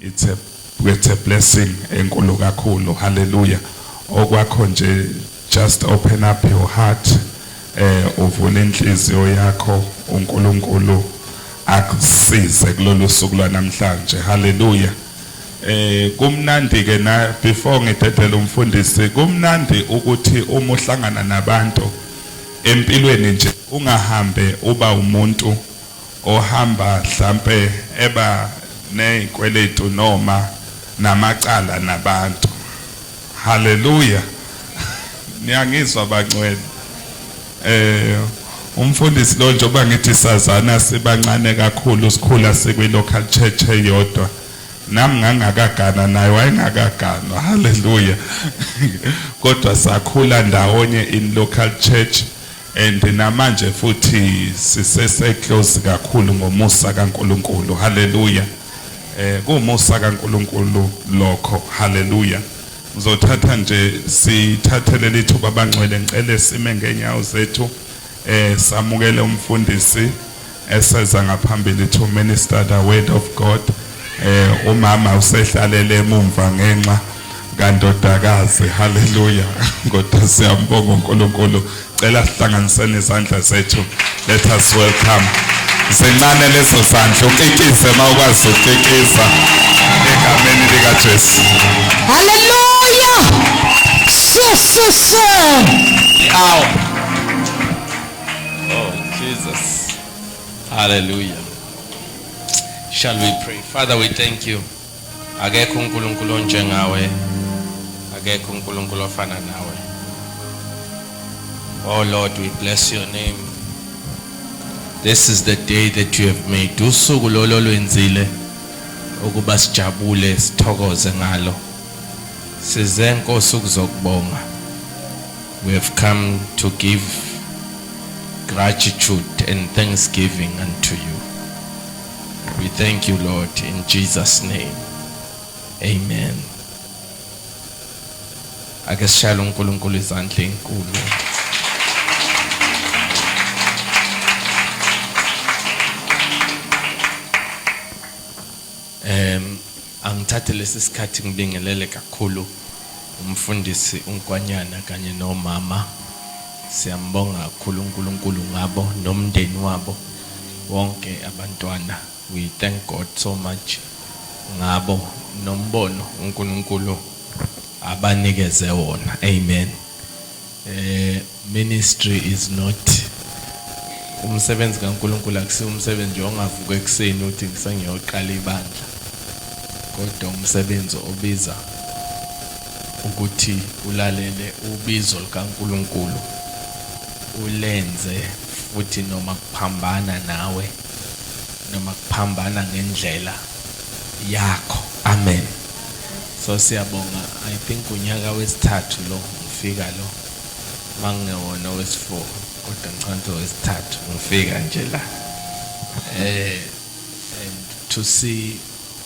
it's a blessing enkulu kakhulu. Hallelujah. Okwakho nje, just open up your heart, uvule inhliziyo yakho, uNkulunkulu akusize kulolu suku lwanamhlanje. Hallelujah. Kumnandi ke na before ngidedela umfundisi, kumnandi ukuthi uma uhlangana nabantu empilweni nje ungahambe uba umuntu ohamba mhlambe eba nezikweletu noma namacala nabantu. Hallelujah. Niyangizwa bangcwele. Umfundisi lo njengoba ngithi sazana sibancane kakhulu, sikhula sikwi local church eyodwa. Nami ngangakagana naye wayengakagana. Hallelujah. Kodwa sakhula ndawonye in local church, and namanje futhi sisese close kakhulu ngomusa kaNkulunkulu. Hallelujah. Kumusa kaNkulunkulu lokho. Hallelujah. Ngizothatha nje sithathele lithuba abangcwele, ngicele sime ngenyawo zethu samukele umfundisi eseza ngaphambili to minister the word of God. Umama usehlalele emumva ngenxa kandodakazi. Hallelujah. Kodwa siyambonga uNkulunkulu. Cela sihlanganisene izandla zethu. Let us welcome. Zincane lezo sandla, ukikize mawukwazi ukikisa egameni likaJesu. Hallelujah. Ow. Oh, Jesus. Hallelujah. Shall we pray? Father, we thank you. Akekho uNkulunkulu njengawe. Akekho uNkulunkulu ofana nawe. Oh Lord, we bless your name. This is the day that you have made. Usuku lolo lwenzile ukuba sijabule sithokoze ngalo. Size Nkosi ukuzokubonga. We have come to give gratitude and thanksgiving unto you. We thank you, Lord, in Jesus' name. Amen. Ake sishayele uNkulunkulu izandla enkulu. Angithathe lesi sikhathi ngibingelele kakhulu umfundisi uNkwanyana kanye nomama. Siyambonga kakhulu uNkulunkulu ngabo nomndeni wabo wonke abantwana. We thank God so much ngabo nombono uNkulunkulu abanikeze wona. Amen. Ministry is not umsebenzi kaNkulunkulu, akusiyo umsebenzi ongavuka ekseni uthi ngisengiyoqala ibandla, kodwa umsebenzi obiza ukuthi ulalele ubizo likaNkulunkulu ulenze, futhi noma kuphambana nawe noma kuphambana ngendlela yakho. Amen. So siyabonga. I think unyaka wesithathu lo ngifika lo, mangewona wesi4 kodwa ngicela wesithathu ngifika nje la. And to see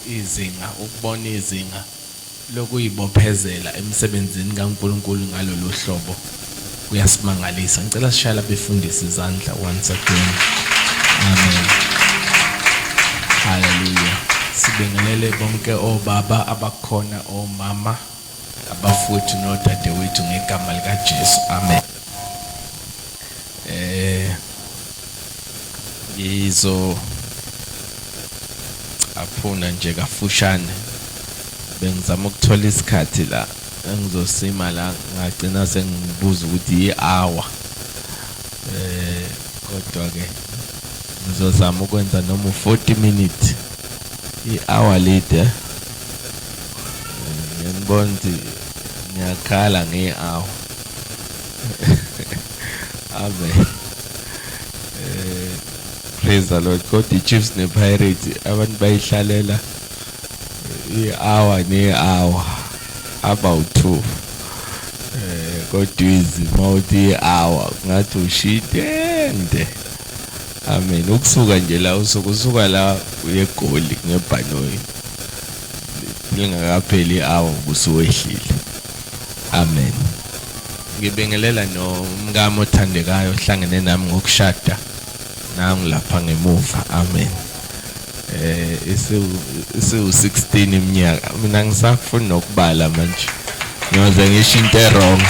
izinga, ukubona izinga lokuyibophezela emsebenzini kaNkulunkulu ngalolu hlobo kuyasimangalisa. Ngicela sishayela befundisa izandla once again. Amen. Hallelujah. Sibingelele bonke obaba abakhona, omama, abafowethu nodadewethu ngegama likaJesu. Amen. Yizo aphuna nje kafushane bengizama ukuthola isikhathi la engizosima la, ngagcina sengibuza ukuthi i-hour, kodwa ke ngizozama ukwenza noma 40 minutes. I-hour late ngiyabona ukuthi ngiyakhala nge-hour. Amen. Praise the Lord. God, the Chiefs ne Pirates abantu bayihlalela i-hour ne-hour about 2. Kodwa izima uthi i-hour ngathi ushidende. Amen. Ukusuka nje la usuka la uyeGoli ngebhanoyi lingakapheli i-hour usuwehlile. Amen. Ngibingelela nomngamo othandekayo ohlangene nami ngokushada nangu lapha ngemuva. Amen. isiwu 16 iminyaka mina ngisafuna nokubala manje ngiyoze ngisho into wrong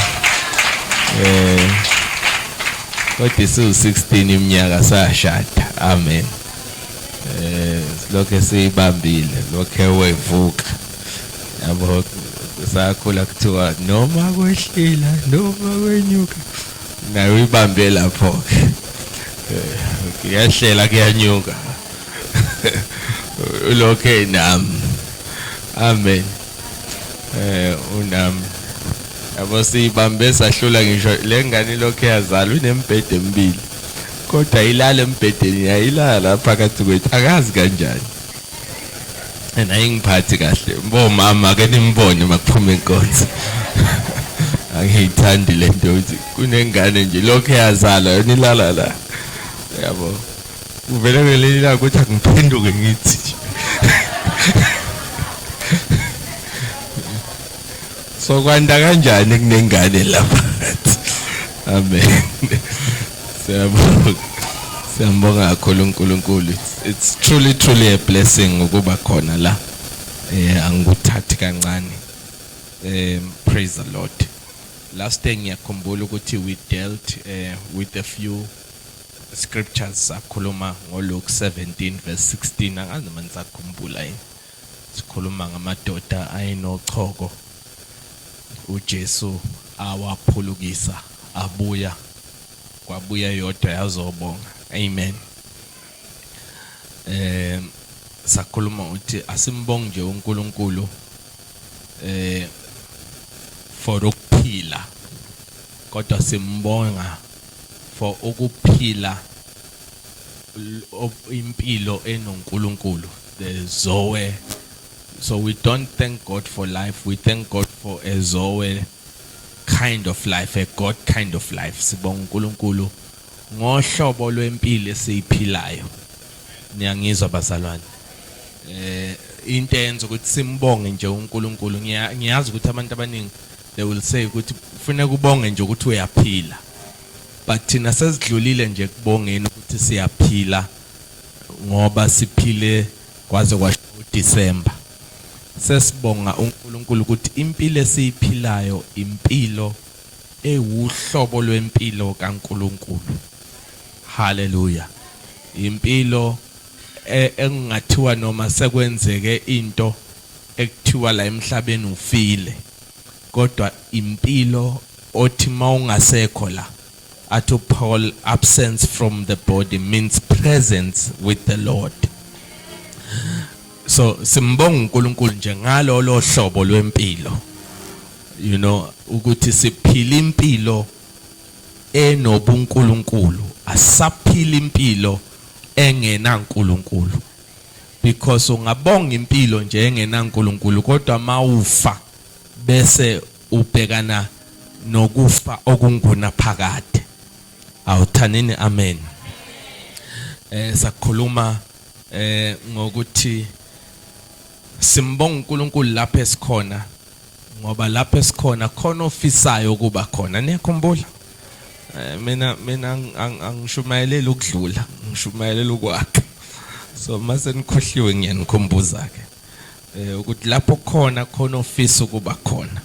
kodwa isiwu 16 iminyaka sashada amen lokho siyibambile lokho wevuka yabo sakhula kuthiwa noma kwehlila noma kwenyuka nayo ibambe lapho kuyahlela kuyanyuka lokho nami amen unami yabo siyibambe sahlula ngisho lengane lokho yazala unembhede embili kodwa ilala embhedeni yayilala lapha phakathi kwethu akazi kanjani ayingiphathi kahle mbomama ke nimbone makuphuma inkonzo angiyithandi le nto ukuthi kunengane nje lokho yazala yona ilala la yabo uvele ngelila ukuthi angiphenduke ngithi so kwanda kanjani kunengane lapha amen siyambonga kakhulu uNkulunkulu it's truly a blessing ukuba khona la angikuthathi kancane praise the Lord last thing ngiyakhumbula ukuthi we dealt with a few scriptures sakhuluma ngoLuke 17 verse 16 angazi manje sakhumbula yini sikhuluma ngamadoda ayinochoko uJesu awaphulukisa abuya kwabuya yodwa yazobonga amen sakhuluma ukuthi asimbonge nje uNkulunkulu for ukuphila kodwa simbonga for ukuphila impilo enoNkulunkulu the Zoe. So we don't thank God for life, we thank God for a Zoe kind of life, a God kind of life. Sibonga uNkulunkulu ngohlobo lwempilo esiyiphilayo. Niyangizwa bazalwane. Into enzo ukuthi simbonge nje uNkulunkulu. Ngiyazi ukuthi abantu abaningi they will say ukuthi ufuna kubonge nje ukuthi uyaphila. But thina sesidlulile nje kubongeni ukuthi siyaphila ngoba siphile kwaze kwasho uDisemba. Sesibonga uNkulunkulu ukuthi impilo esiyiphilayo impilo ewuhlobo lwempilo kaNkulunkulu. Hallelujah. Impilo engathiwa noma sekwenzeke into ekuthiwa la emhlabeni ufile. Kodwa impilo othi mawungasekho la ato Paul absence from the body means presence with the Lord. So simbonga uNkulunkulu nje ngalo lo hlobo lwempilo. You know ukuthi siphila impilo enobuNkulunkulu asaphila impilo engena uNkulunkulu. Because ungabonga impilo nje engena uNkulunkulu kodwa mawufa bese ubhekana nokufa okunguna phakade. Awuthanini amen. Sakhuluma ngokuthi simbonga uNkulunkulu lapha esikhona ngoba lapha esikhona khona ofisayo ukuba khona. Niyakhumbula? Mina angishumayeleli ukudlula, ngishumayeleli ukwakha. So mase nikhohliwe ngiyanikhumbuza ke ukuthi lapho khona ofisa ukuba khona.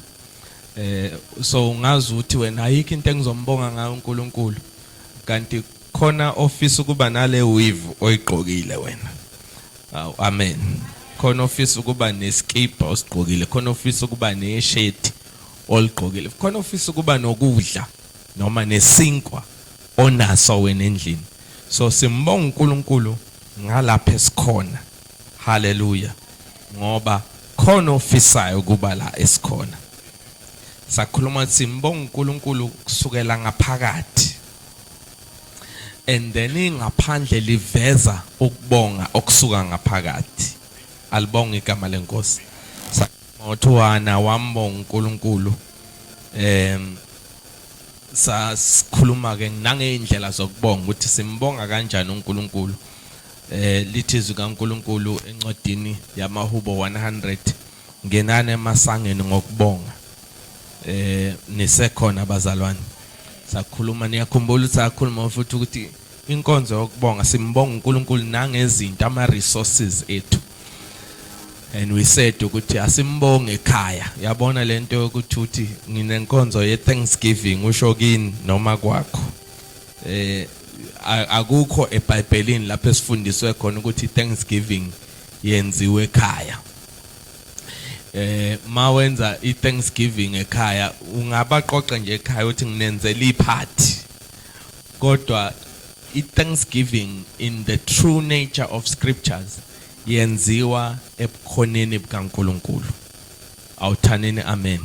So ungazi ukuthi wena ayikho into engizombonga ngayo uNkulunkulu kanti khona ofisa ukuba nale weave oyigqokile wena. Amen. Khona ofisa ukuba neskipa osigqokile, khona ofisa ukuba neshirt oligqokile, khona ofisa ukuba nokudla noma nesinkwa onaso wena endlini. So simbonga uNkulunkulu ngalapha esikhona. Hallelujah. Ngoba khona ofisayo ukuba la esikhona. Sakhuluma simbonga uNkulunkulu kusukela ngaphakathi. And then ingaphandle liveza ukubonga okusuka ngaphakathi. Alibonga igama lenkosi. Sakhuluma wambonga uNkulunkulu. Sasikhuluma ke nangeindlela zokubonga ukuthi simbonga kanjani uNkulunkulu. Lithi zikaNkulunkulu encwadini yamaHubo 100 ngenane emasangeni ngokubonga. Nisekhona abazalwane. Sakhuluma niyakhumbula sakhuluma futhi ukuthi inkonzo yokubonga simbonga uNkulunkulu nangezinto ama-resources ethu. And we said ukuthi asimbonge ekhaya. Yabona lento yokuthi uthi nginenkonzo ye-Thanksgiving usho kini noma kwakho. Akukho eBhayibhelini lapho esifundiswe khona ukuthi Thanksgiving yenziwe ekhaya. Mawenza i-Thanksgiving ekhaya ungabaqoqa nje ekhaya uthi nginenzela iparty. Kodwa i-Thanksgiving in the true nature of scriptures yenziwa ebukhoneni bukaNkulunkulu. Awuthaneni amen.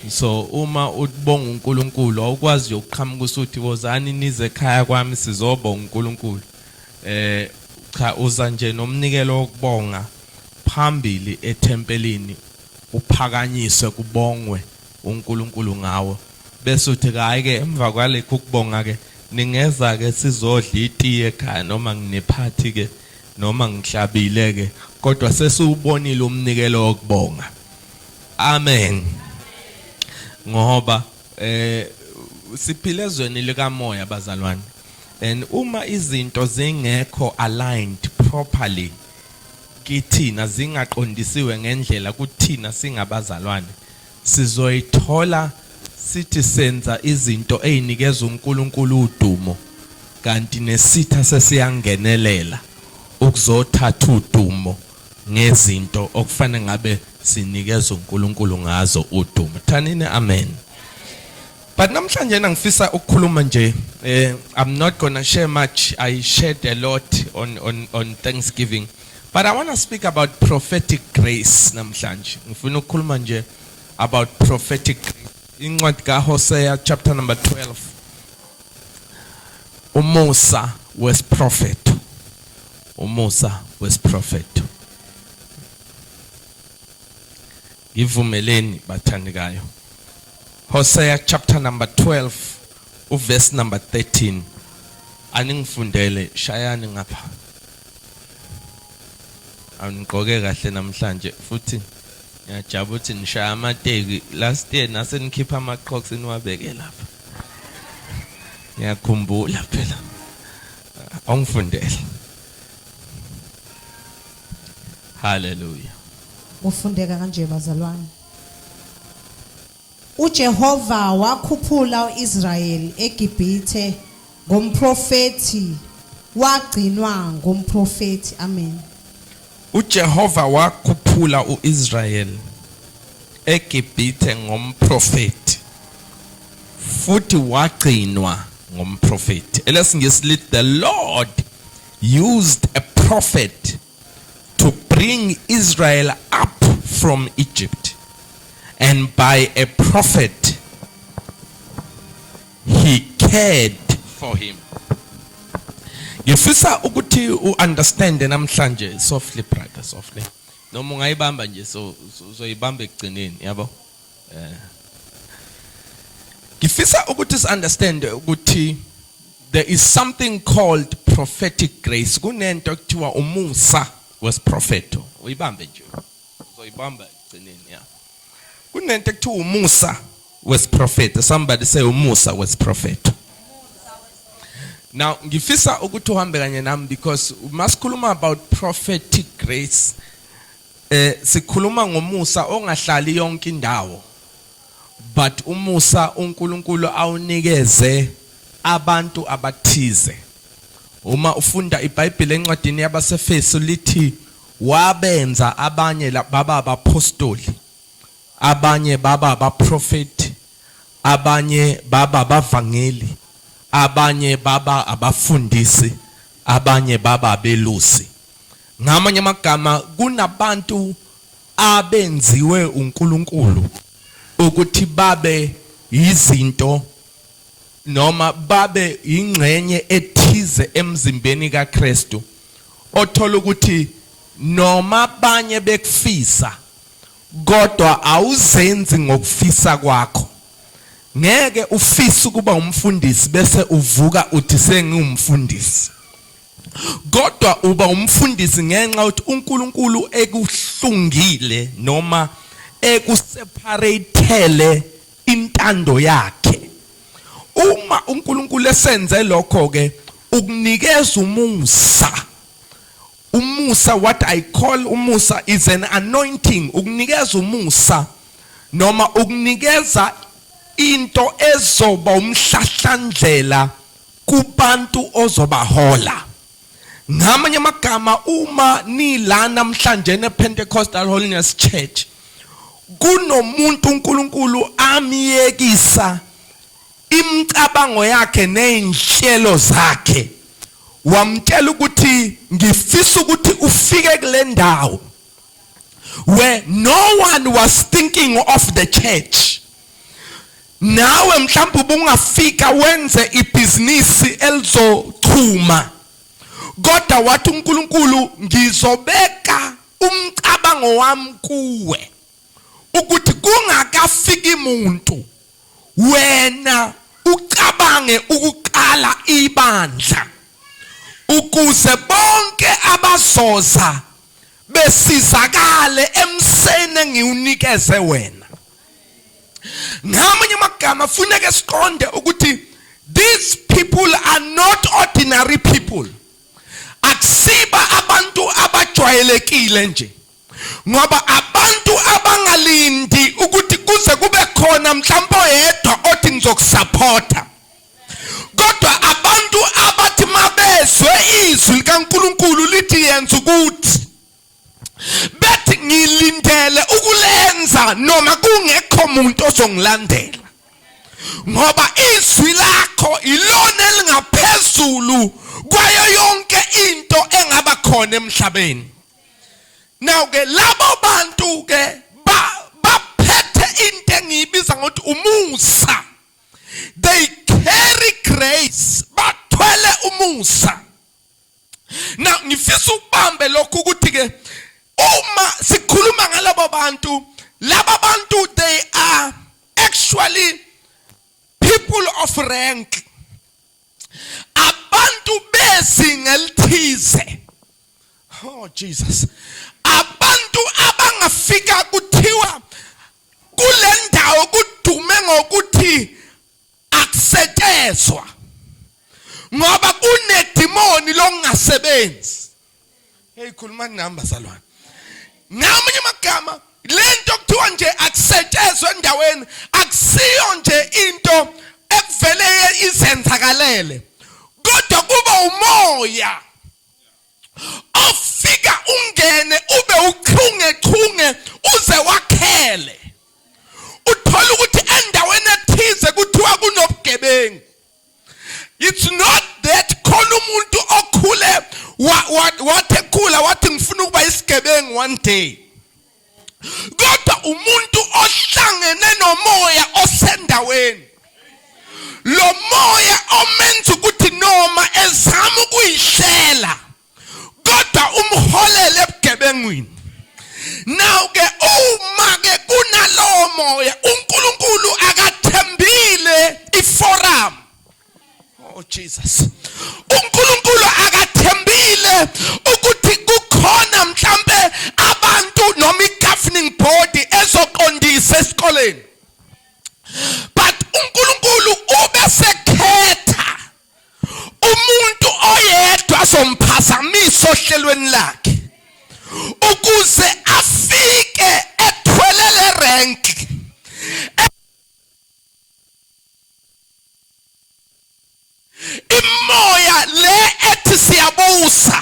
So uma ubonga uNkulunkulu awukwazi ukuqhamuka usuthi wozani nize ekhaya kwami sizobonga uNkulunkulu. Cha uza nje nomnikelo wokubonga phambili etempelini uphakanyiswe kubongwe uNkulunkulu ngawo. Bese uthi hayi ke emva kwalekho ukubonga ke ningeza ke sizodla itiye ekhaya noma nginephathi ke noma ngihlabile ke kodwa sesubonile umnikelo wokubonga. Amen. Ngoba siphile ezweni likamoya bazalwane. And uma izinto zingekho aligned properly kithina zingaqondisiwe ngendlela kuthina singabazalwane sizoyithola sithi senza izinto ezinikeza uNkulunkulu udumo kanti nesitha sesiyangenelela ukuzothatha udumo ngezinto okufanele ngabe sinikeza uNkulunkulu ngazo udumo. Thanini amen. But namhlanje ngifisa ukukhuluma nje I'm not going to share much. I shared a lot on Thanksgiving. But I want to speak about prophetic grace namhlanje. Ngifuna ukukhuluma nje about prophetic grace. Incwadi kaHosea chapter number 12. uMusa was prophet. uMusa was prophet. Ngivumeleni bathandikayo. Hosea chapter number 12 verse number 13. Aningifundele shayani ngapha. Angigqoke kahle namhlanje futhi ngiyajabula ukuthi nishaya amateki. Last year nase nikhipha amaqhox niwabeke lapha. Ngiyakhumbula phela. Ongifundele. Hallelujah. Ufundeka kanje bazalwane. uJehova wakhuphula uIsrayeli eGibhithe ngomprofeti wagcinwa ngomprofeti. Amen. uJehova wakhuphula uIsrayeli eGibhithe ngomprofeti futhi wagcinwa ngomprofeti. Elesingisi the Lord used a prophet to bring Israel up from Egypt, and by a prophet he cared for him. Ngifisa ukuthi understand namhlanje softly brother softly. Noma ungayibamba nje soyibamba ekugcineni yabo. Ngifisa ukuthi understand ukuthi there is something called prophetic grace. Kunento ekuthiwa uMusa was prophet. Uyibambe nje. Soyibamba ekugcineni ya. Kunento ekuthiwa uMusa was prophet. Somebody say uMusa was prophet. Now, ngifisa ukuthi uhambe kanye nami because we must khuluma about prophetic grace. Sikhuluma ngoMusa ongahlali yonke indawo. But uMusa uNkulunkulu awunikeze abantu abathize. Uma ufunda iBhayibheli encwadini yabaseFesu lithi wabenza abanye baba abapostoli, abanye baba abaprofeti, abanye baba abavangeli, abanye baba abafundisi, abanye baba abelusi. Ngamanye amagama kunabantu abenziwe uNkulunkulu ukuthi babe izinto noma babe ingxenye ethize emzimbeni kaKristu othola ukuthi noma abanye bekufisa kodwa awuzenzi ngokufisa kwakho. Ngeke ufise ukuba umfundisi bese uvuka uthi sengumfundisi. Kodwa uba umfundisi ngenxa ukuthi uNkulunkulu ekuhlungile noma ekuseparatele intando yakhe. Uma uNkulunkulu esenze lokho ke ukunikeza umusa. Umusa, what I call umusa, is an anointing. Ukunikeza umusa noma ukunikeza into ezoba umhlahlandlela kubantu ozobahola. Ngamanye amagama, uma nila namhlanje nePentecostal Holiness Church kunomuntu uNkulunkulu amiyekisa imicabango yakhe nezinhlelo zakhe, wamtshela ukuthi ngifisa ukuthi ufike kule ndawo where no one was thinking of the church. Nawe mhlawumbe ubungafika wenze ibhizinisi elizochuma, kodwa wathi uNkulunkulu ngizobeka umcabango wami kuwe ukuthi kungakafiki umuntu wena ucabange ukuqala ibandla, ukuze bonke abazoza besizakale emseni engiunikeze wena. Ngamanye amagama funeke siqonde ukuthi these people are not ordinary people. Akusiba abantu abajwayelekile nje, ngoba abantu abangalindi ukuthi kuze kube khona mhlawumbe oyedwa othi ngizokusupporta, kodwa abantu abathi mabezwe izwi likaNkulunkulu lithi yenza ukuthi, bethi ngilindele ukulenza noma kungekho umuntu ozongilandela, ngoba izwi lakho ilona elingaphezulu kwayo yonke into engaba khona emhlabeni. Now ke labo bantu ke baphethe into engiyibiza ngokuthi umusa. They carry grace, bathwele umusa. Now ngifisa ukubambe lokhu ukuthi ke uma sikhuluma ngalabo bantu, laba bantu they are actually people of rank. Abantu bezinga elithize. Oh Jesus. Abantu abangafika kuthiwa kule ndawo kudume ngokuthi akusetshezwa, ngoba kunedimoni longasebenzi. Hey, khuluma nami bazalwane. Ngamanye amagama, lento kuthiwa nje akusetshezwe endaweni akusiyo nje into ekuvele izenzakalele, kodwa kuba umoya ofika ungene ube uchunge uze wakhele. Uthola ukuthi endaweni ethize kuthiwa kunobugebengu. It's not that khona umuntu okhule wathekhula wathi ngifuna ukuba isigebengu one day, kodwa umuntu ohlangene nomoya osendaweni, lo moya omenza ukuthi noma ezama ukuyihlela kodwa umholele ebugebengwini. Now ke uma ke kunalowo moya uNkulunkulu akathembile iforum. Oh Jesus. uNkulunkulu akathembile ukuthi kukhona mhlambe abantu noma i-governing body ezoqondisa esikoleni, but uNkulunkulu ube sekhetha umuntu oyedwa azomphazamisa ohlelweni lakhe ukuze afike ethwelele rank. Imoya le ethi siyabusa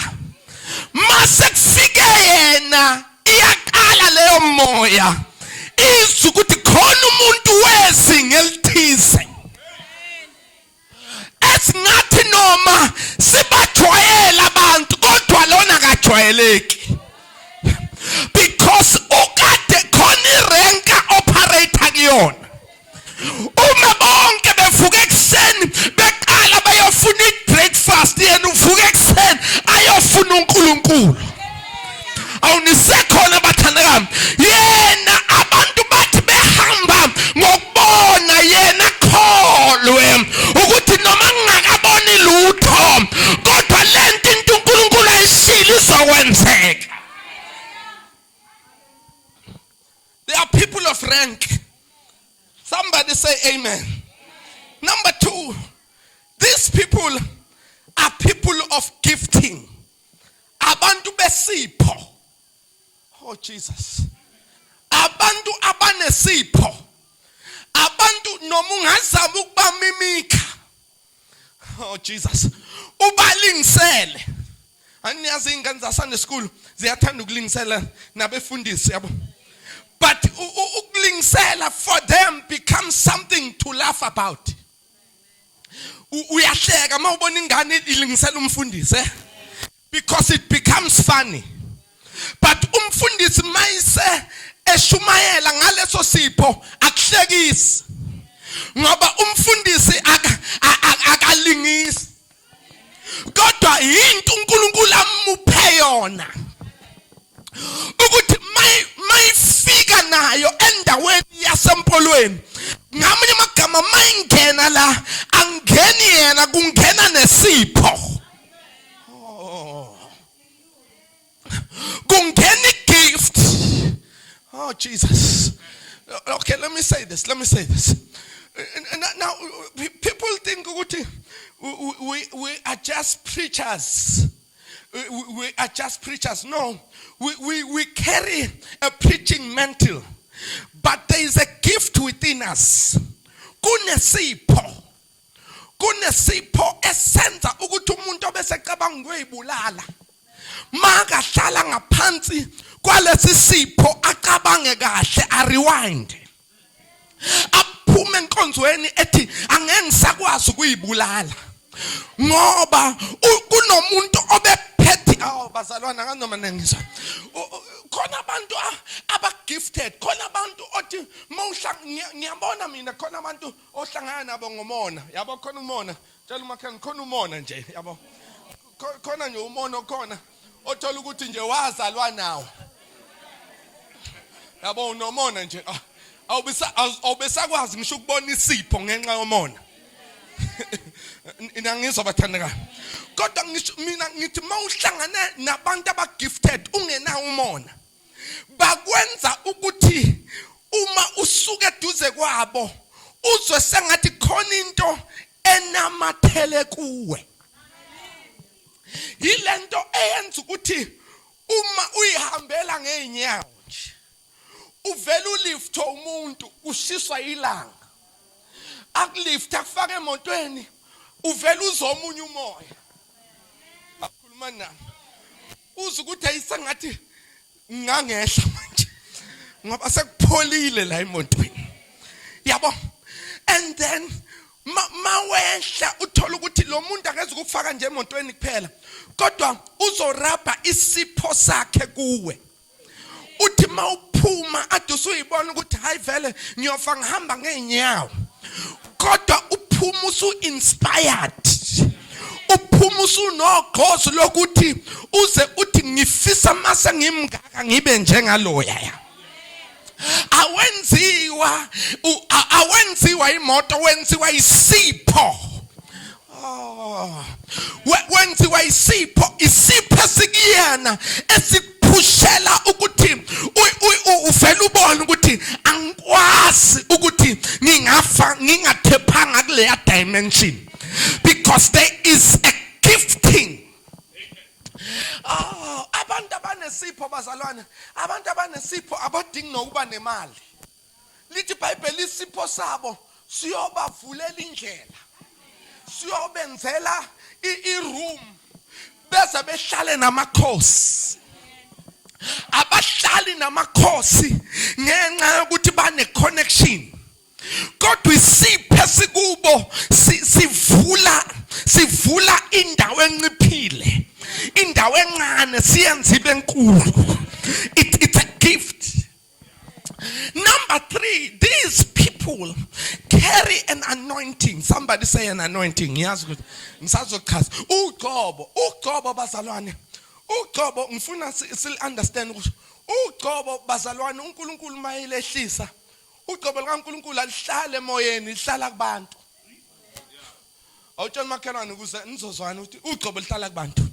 mase kufike yena iyaqala leyo moya izwi ukuthi khona umuntu wezinga elithize esingathi noma sibajwayela abantu kodwa lona akajwayeleki, because ukade khona irenka operator kuyona. Uma bonke bevuka ekseni beqala bayofuna i-breakfast, yena uvuka ekseni ayofuna uNkulunkulu. Awunisekhona bathandekayo, yena abantu bathi behamba ngokubona yena kholwe ukuthi noma ngingakaboni lutho kodwa lento into uNkulunkulu ayishilo izokwenzeka. They are people of rank. Somebody say amen. Number two, these people are people of gifting. Abantu besipho. Oh Jesus. Abantu abanesipho. Abantu noma ungazama ukubamimika. Oh Jesus. Ubalingisele. Aniyazi ingane zaSunday school ziyathanda ukulingisela nabefundisi yabo. But ukulingisela for them becomes something to laugh about. Uyahleka mawubona ingane ilingisela umfundisi because it becomes funny. But umfundisi mayise eshumayela ngaleso sipho akuhlekisi. Ngoba umfundisi akalingisi. Kodwa into uNkulunkulu amuphe yona. Ukuthi mayifika nayo endaweni yaseMpolweni. Ngamanye amagama mayingena la angeni yena kungena nesipho. Kungena gift. Oh Jesus. Okay, let me say this. Now people think we are just preachers. We are just preachers. No, we carry a preaching mantle, but there is a gift within us. Kunesipho esenza ukuthi umuntu obesecabanga ukuyibulala makahlala ngaphansi kwalesi sipho acabange kahle a rewind aphume enkonzweni ethi angeke ngisakwazi ukuyibulala ngoba kunomuntu obephethe bazalwana kanoma nengizwa khona abantu abagifted khona abantu othi ngiyabona mina khona abantu ohlangana nabo ngomona yabo khona umona tshela umakhe khona umona nje yabo khona nje umona okhona othola ukuthi nje wazalwa nawo yabo unomona nje awubesakwazi ngisho ukubona isipho ngenxa yomona Inangizwa bathandeka kodwa mina ngithi mawuhlangana nabantu abagifted ungena umona bakwenza ukuthi uma usuke eduze kwabo uzwe sengathi khona into enamathele kuwe yilento eyenza ukuthi uma uyihambela ngeenyawo nje uvela ulift umuntu ushiswa ilanga akulift akufake emotweni uvela uzomunye umoya akhuluma nami uze ukuthi ayisengathi ngangehla manje ngoba sekupholile la emotweni yabo and then mawehla uthola ukuthi lo muntu akeze ukufaka nje emotweni kuphela kodwa uzorabha isipho sakhe kuwe uthi mawuphuma ade usuyibona ukuthi hayi vele ngiyofa ngihamba ngeenyawo kodwa uphuma usu inspired uphuma usunogqozi lokuthi uze uthi ngifisa mase ngimngaka ngibe njengaloya awenziwa imoto wenziwa isipho wenziwa isipho esikuyena esikuphushela ukuthi uvela ubone ukuthi angikwazi ukuthi ngingafa ngingathephanga kuleya dimension because there is a gifting. Abantu abanesipho bazalwane abantu abanesipho abadingi nokuba nemali lithi iBhayibheli isipho sabo siyobavulela indlela siyobenzela iroom bese behlale namakhosi abahlali namakhosi ngenxa yokuthi bane connection kodwa isipho sikubo sivula indawo enciphile indawo encane siyenza ibe enkulu it's a gift. Number 3, these people carry an anointing. Somebody say an anointing. Yes, good. Ngisazochaza ugcobo bazalwane ugcobo ngifuna sil understand ukuthi ugcobo bazalwane uNkulunkulu mayilehlisa ugcobo likaNkulunkulu alihlale emoyeni lihlala kubantu awutshela makhelwane ukuze nizozwana ukuthi ugcobo lihlala kubantu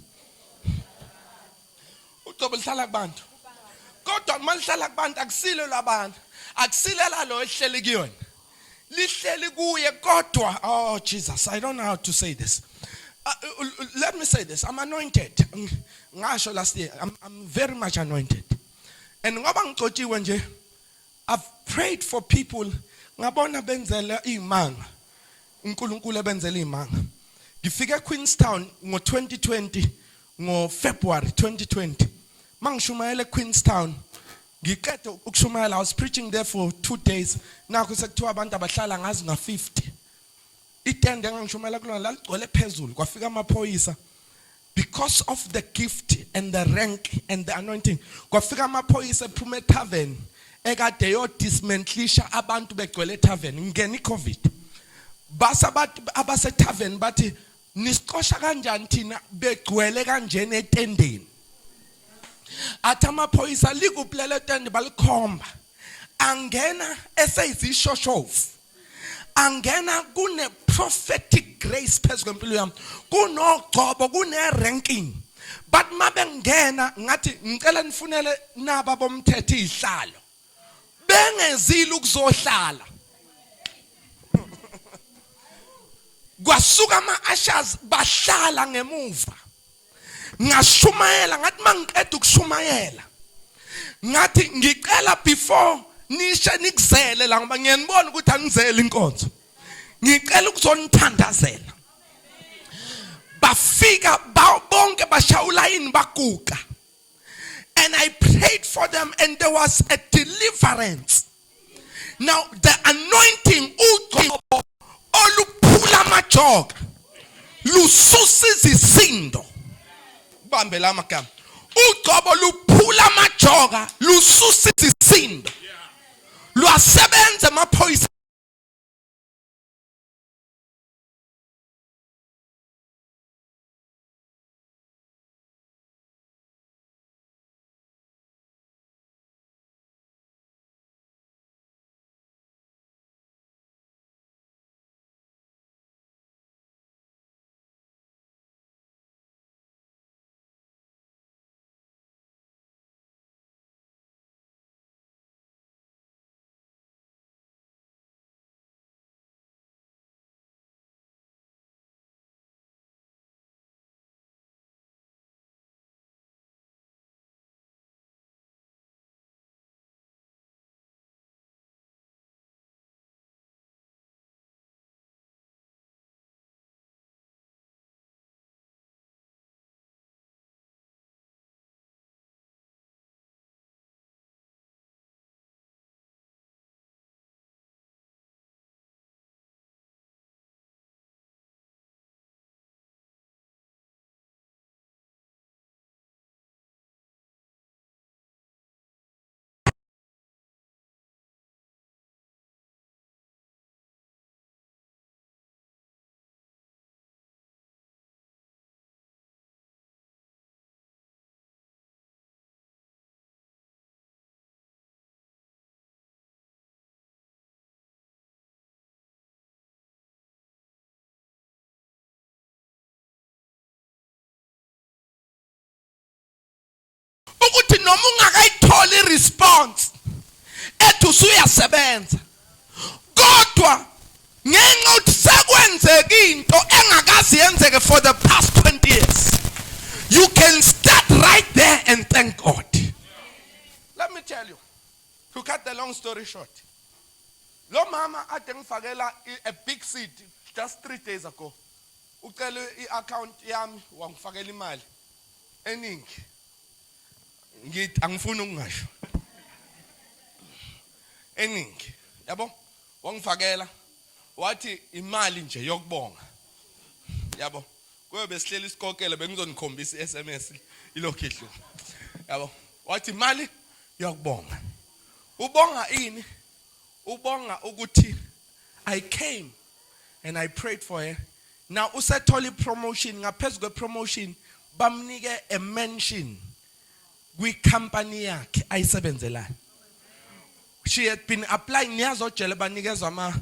ugcobo lihlala kubantu kodwa malihlala kubantu akusile labantu akusilela lo ehleli kuyona lihleli kuye kodwa oh Jesus I don't know how to say this let me say this. I'm anointed. Ngasho last year. I'm very much anointed. And ngoba ngixotshiwe nje, I've prayed for people. Ngabona benzela imanga. uNkulunkulu ebenzela imanga. Ngifike Queenstown ngo2020 ngoFebruary 2020. Mangishumayela eQueenstown. Ngiqede ukushumayela, I was preaching there for 2 days. Nakho sekuthiwa abantu abahlala ngazi nga50. Itende engangishumayela kulona laligcwele phezulu kwafika amaphoyisa. Because of the gift and the rank and the anointing, kwafika amaphoyisa ephuma eTavern ekade yo dismantlisha abantu begcwele eTavern ngene iCovid. Basa abantu abase Tavern bathi nisixosha kanjani thina begcwele kanjena etendeni. Athi amaphoyisa likuplela etende balikhomba. Angena eseyizishoshovu. Angena kune prophetic grace phezu kwempilo yami. Kunogcobo kune ranking. But mabengena ngathi ngicela nifunele naba bomthetho ihlalo. Bengezile ukuzohlala. Kwasuka ama-ushers bahlala ngemuva. Ngashumayela ngathi mangiqeda ukushumayela. Ngathi ngicela before nishe nikuzele la ngoba ngiyanibona ukuthi anizele inkonzo. Ngicela ukuzonithandazela. Bafika bonke bashawula ini baguqa. And I prayed for them and there was a deliverance. Now the anointing ugcobo oluphula amajoka lususa izisindo. Bambe la magama. Ugcobo luphula amajoka lususa izisindo. Lwasebenza amaphoyisa. Ukuthi noma ungakayitholi response ethi usuyasebenza kodwa ngenxa ukuthi sekwenzeke into engakazi yenzeke for the past 20 years, you can start right there and thank God. Let me tell you, to cut the long story short, lo mama ade ngifakela a big seed just 3 days ago. Ucela i-account yami wangifakela imali eningi. Ngithi angifuni ukungasho eningi yabo wangifakela wathi imali nje yokubonga yabo kobe sihleli isikokela bengizonikhombisa iSMS ilokhihlo yabo wathi imali yokubonga ubonga ini ubonga ukuthi I came and I prayed for her. Now usethola promotion ngaphezulu kwepromotion bamnike a mention kwi-company yakhe ayisebenzelayo. She had been applying niyazojela banikezwa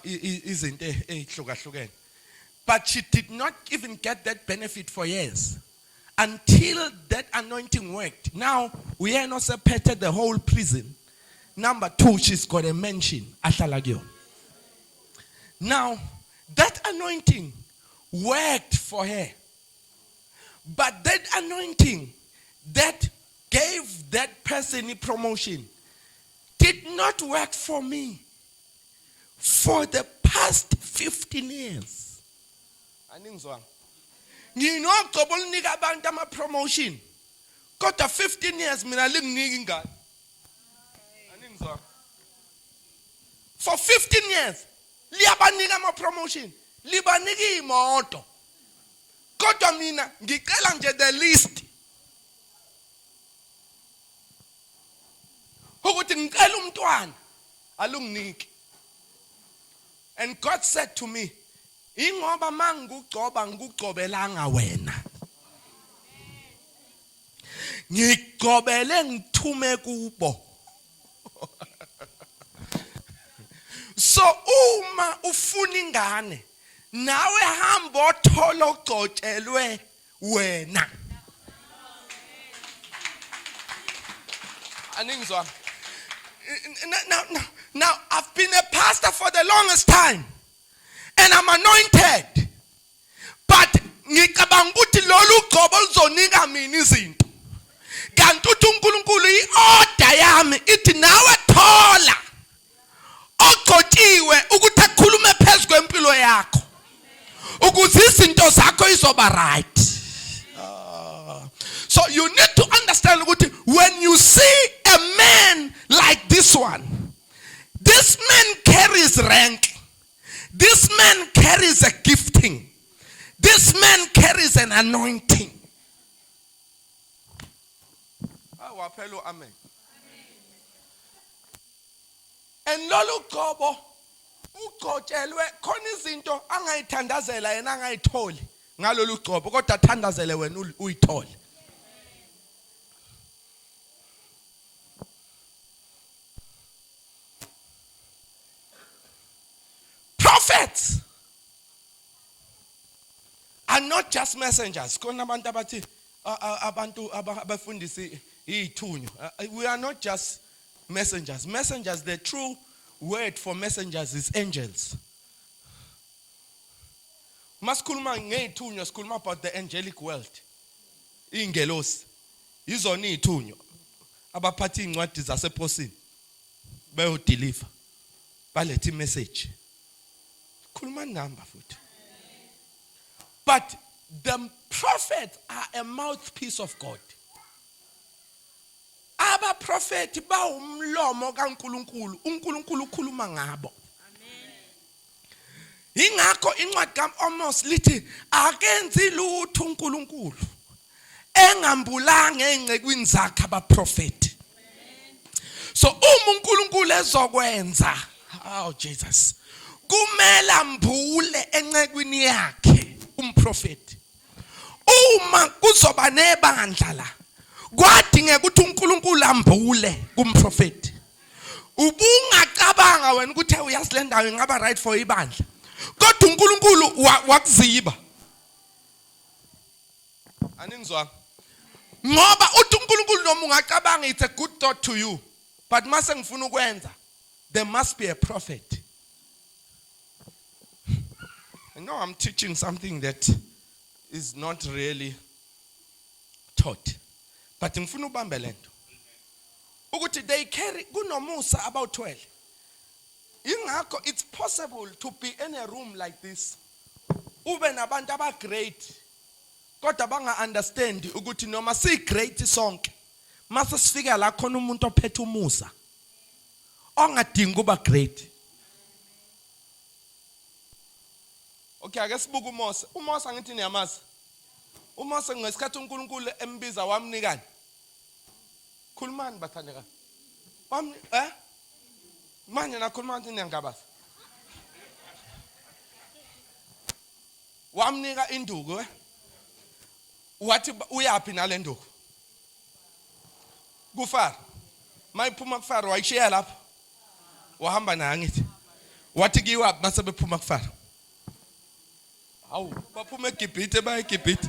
izinto ezihlukahlukene. But she did not even get that benefit for years until that anointing worked. Now we are not separated the whole prison. Number 2, she's got a mention ahlala kuyona. Now that anointing worked for her. But that anointing that gave that person a promotion did not work for me for the past 15 years. Aningizwanga. Nginogcobo olunika abantu ama promotion. Kodwa 15 years mina linginiki ingane. Aningizwanga. For 15 years liyabanika ama promotion, libanika imoto. Kodwa mina ngicela nje the list. Ukuthi ngicela umntwana alunginiki. And God said to me, ingoba mangigcoba ngigcobelanga wena. Ngigcobele ngithume kubo. So uma ufuna ingane, nawe hamba othola ogcotshelwe wena. Aningizwa. Now I've been a pastor for the longest time and I'm anointed, but ngicabanga ukuthi lolu ugcobo luzonika mina izinto. Kanti uthi uNkulunkulu i-order yami ithi nawe thola ogcotshiwe ukuthi akhulume phezu kwempilo yakho ukuze izinto zakho izoba right. So you need to understand ukuthi when you see a man like this one, this man carries rank, this man carries a gifting, this man carries an anointing. Amen. And lolu gobo ugotshelwe khona izinto angayithandazela yena angayitholi ngalolu gobo kodwa thandazele wena uyithole. Prophets are not just messengers. Khona abantu abathi abantu abafundisi ithunywa. We are not just messengers. Messengers, the true word for messengers is angels. Masikhuluma ngeithunywa, sikhuluma about the angelic world. Ingelosi. Izona ithunywa. Abaphathi incwadi zaseposini. Bayo deliver. Balethe message. Khuluma number futhi. But the prophets are a mouthpiece of God. Aba prophet ba umlomo kaNkulunkulu, uNkulunkulu ukhuluma ngabo. Ingakho incwadi kaAmos lithi akenzi lutho uNkulunkulu engambulanga engcekwini zakhe abaprofeti. So uma uNkulunkulu ezokwenza, oh Jesus, kumela mbule encekwini yakhe umprofeti. Uma kuzoba nebandla la, kwadingeka ukuthi uNkulunkulu ambule kumprofeti. Ubungacabanga wena ukuthi uyasilenda ngaba right for ibandla. Kodwa uNkulunkulu wakuziba. Aningizwa? Ngoba uthi uNkulunkulu noma ungacabanga it's a good thought to you, but mase ngifuna ukwenza, there must be a prophet. I know I'm teaching something that is not really taught. But ngifuna ubambe lento. Ukuthi they carry kunomusa about 12. Ingakho it's possible to be in a room like this. Ube nabantu aba great. Kodwa banga understand ukuthi noma si great sonke. Mase sifika la khona umuntu ophethe umusa. Ongadingi kuba great. Okay, ake sibuke uMose. uMose angithi niyamazi. uMose ngesikhathi uNkulunkulu embiza wamnikani. Khulumani bathandeka. Manje nakhuluma ukuthi niyangabaza. Wamnika induku wathi uyapi nale nduku? Kufara. Mayiphuma kufara wayishiya lapha. Wahamba naye ngithi. Wathi kiwa mase bephuma kufara. Awu, baphuma eGibhithe baya eGibhithe.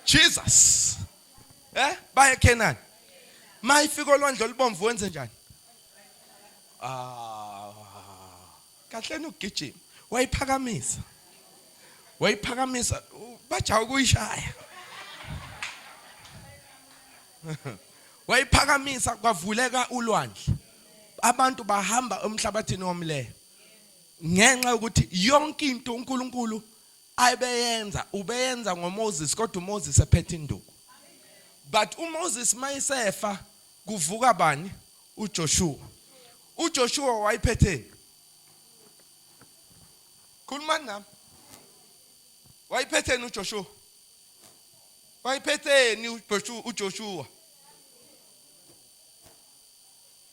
Jesus. Baya eKenani. Mayifika olwandle olubomvu wenze njani? Kahle nokugijima. Wayiphakamisa. wayiphakamisa bajawu ukuyishaya. Wayiphakamisa kwavuleka ulwandle. Abantu bahamba emhlabathini womleyo. Ngenxa ukuthi yonke into uNkulunkulu ubeyenza ngoMoses kodwa uMoses ephethe induku. But uMoses mayisefa kuvuka bani? uJoshua. uJoshua wayiphethe. Khuluma nami. Wayiphethe uJoshua. Wayiphethe uJoshua.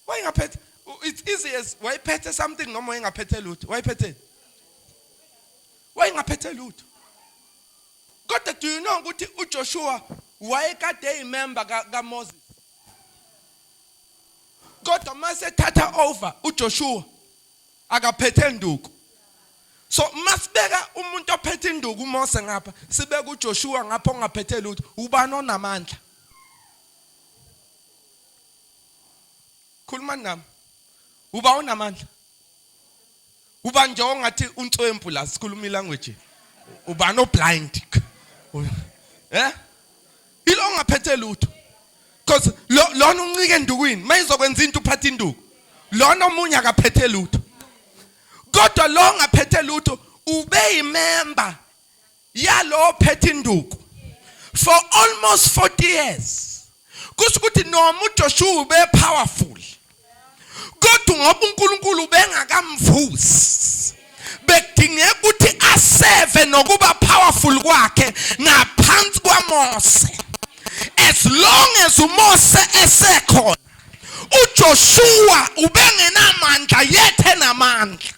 Why ngaphethe? It's easy as wayiphethe something noma ngaphethe lutho. Wayiphethe. Why ngaphethe lutho? Kodwa do you know ukuthi uJoshua wayekade imember kaMoses? Kodwa mase thatha over uJoshua akaphethe induku. So masibeka umuntu ophethe induku uMose ngapha, sibeka uJoshua ngapha ongaphethe lutho, ubani onamandla? Khuluma nami. Uba unamandla. Uba nje ongathi untswempu la sikhuluma ilanguage. Uba no blind. Ilo ongaphethe lutho. Because lona uncike endukwini, mayizokwenza into uphatha induku. Lona omunye akaphethe lutho. Kodwa lo ongaphethe lutho ube yimember yalo ophethe induku for almost 40 years. Kusho ukuthi noma uJoshua ube powerful. Kodwa ngoba uNkulunkulu bengakamvusi, bekudingeka ukuthi aseve nokuba powerful kwakhe ngaphansi kwaMose. As long as uMose esekhona, uJoshua ubengenamandla yethe namandla.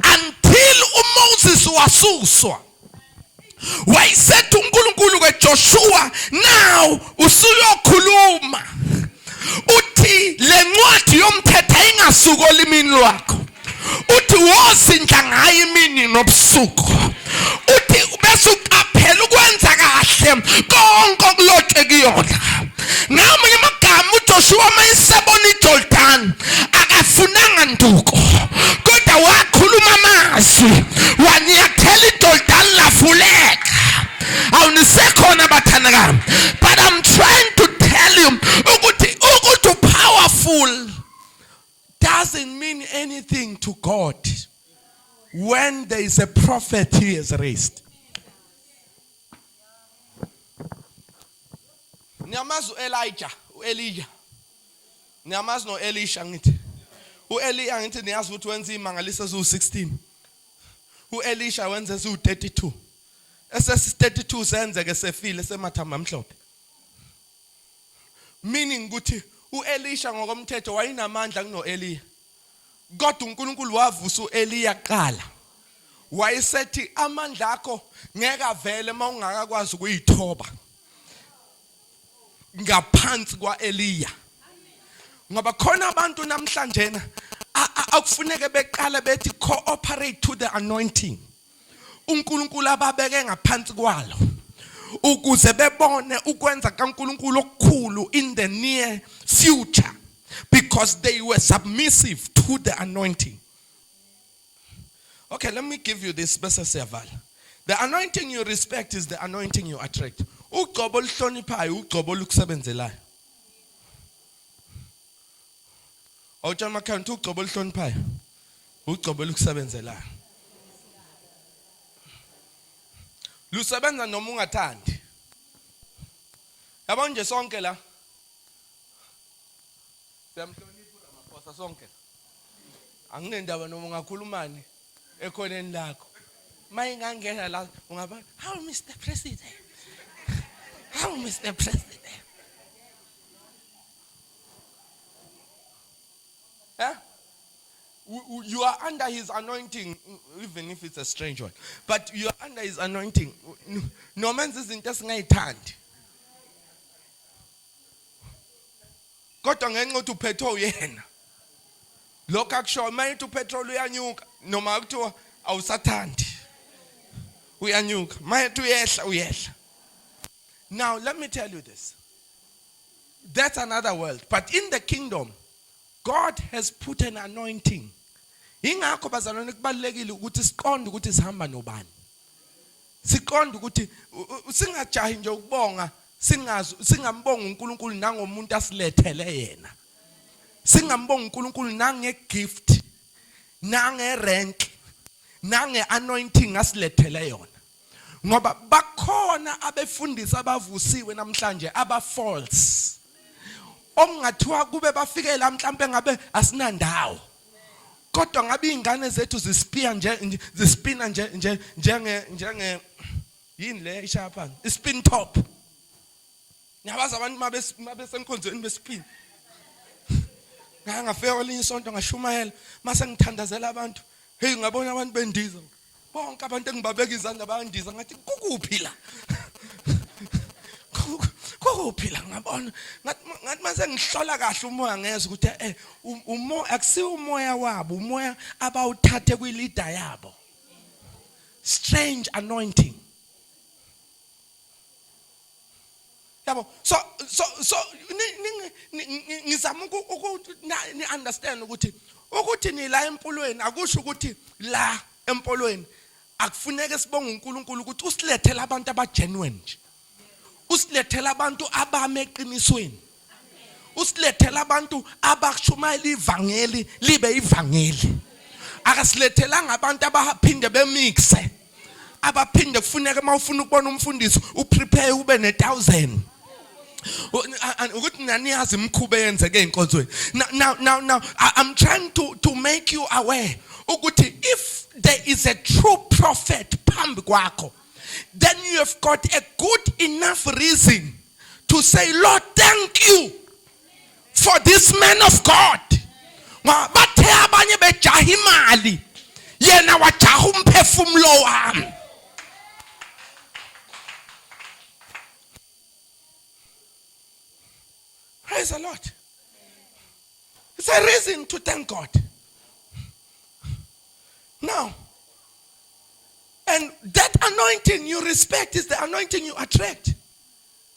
Until uMoses wasuswa, wayisethu uNkulunkulu kweJoshua, now usuyokhuluma uthi lencwadi yomthetho ingasuka olimini lwakho. Uthi wozindla ngayo imini nobusuku. Uthi bese uqaphela ukwenza kahle konke okulotshwe kuyona. Ngamanye amagama uJoshua mayisebona iJordan akafunanga nduku, kodwa wakhuluma amazwi wanyathela iJordan lavuleka. Awunisekhona bathandana. But I'm trying to tell you ukuthi powerful doesn't mean anything to God when there is a prophet he has raised. Niyamazi Elijah. Niyamazi no Elisha ngithi. Elijah ngithi niyazi ukuthi wenza imangaliso zu-16. Elisha wenza zu-32. Ese-32 senzeke sefile semathamba amhlophe. Meaning ukuthi Elisha ngokomthetho wayinamandla kuno Eliya. Kodwa uNkulunkulu wavusa uEliya kuqala. Wayesethi amandla akho ngeke avele mawungakakwazi ukuyithoba ngaphansi kwaEliya. Ngoba khona abantu namhlanje akufuneke beqala bethi cooperate to the anointing. uNkulunkulu ababeke ngaphansi kwalo ukuze bebone ukwenza kaNkulunkulu okukhulu in the near future, because they were submissive to the anointing. Okay, let me give you this bese siyavala. The anointing you respect is the anointing you attract. Ugcobo oluhloniphayo ugcobo olukusebenzelayo. Awutshala makhanda ugcobo oluhloniphayo ugcobo olukusebenzelayo. Lusebenza noma ungathandi. Yabona nje sonke la. Siyamhlonipha amaphosa sonke. Anginendaba noma ungakhulumani ekhoneni lakho. Mayingangena la ungaba, "How Mr. President? How Mr. President?" You are under his anointing, even if it's a strange one. But you are under his anointing. No man's izinto esingayithandi. Kodwa ngenxa ukuthi uphetho uyena. Lokho akusho mayithi upetrol uyanyuka noma kuthiwa awusathandi. Uyanyuka. Mayithi uyehla. Now let me tell you this. That's another world. But in the kingdom, God has put an anointing. Ingakho bazalwane kubalekile ukuthi siqonde ukuthi sihamba nobani. siqonda ukuthi singajahi nje ukubonga singambonga uNkulunkulu nangomuntu asilethele yena. Singambonga uNkulunkulu nangegift, nangerank, nangeanointing asilethele yona. Ngoba bakhona abefundisi abavusiwe namhlanje aba false. Ongathiwa kube bafike la mhlambe ngabe asinandawo. Kodwa ngabe ingane zethu zispina nje njenge yini le ishapha ispin top. Ngiyabaza abantu mabesenkonzweni bespin. Ngangafika kwelinye isonto ngashumayela mase ngithandazela abantu. Hey ngabona abantu bendiza. Bonke abantu engibabeka izandla bayandiza ngathi kukuphi la? Kukuphi la ngabona ngathi mase ngihlola kahle umoya ngeze ukuthi umoya akusiwo umoya wabo, umoya abawuthathe kwi-leader yabo. Strange anointing. Yabo so ngizama ni understand ukuthi ni la Mpolweni akusho ukuthi la Mpolweni akufuneke sibonge uNkulunkulu ukuthi usilethele abantu abagenuine nje. Usilethele abantu abameqinisweni. Usilethele abantu abashumayela ivangeli libe ivangeli. Akasilethela abantu abaphinde bemixe. Abaphinde kufuneka mawufuna ukubona umfundisi uprepare ube ne1000. Ukuthi naniyazi imkhuba yenzeke enkonzweni. Now I'm trying to make you aware ukuthi if there is a true prophet phambi kwakho, then you have got a good enough reason to say, Lord, thank you for this man of God. Bathe abanye bejaha imali yena wajaha umphefumulo wami. Praise the Lord. It's a reason to thank God. Now, and that anointing you respect is the anointing you attract.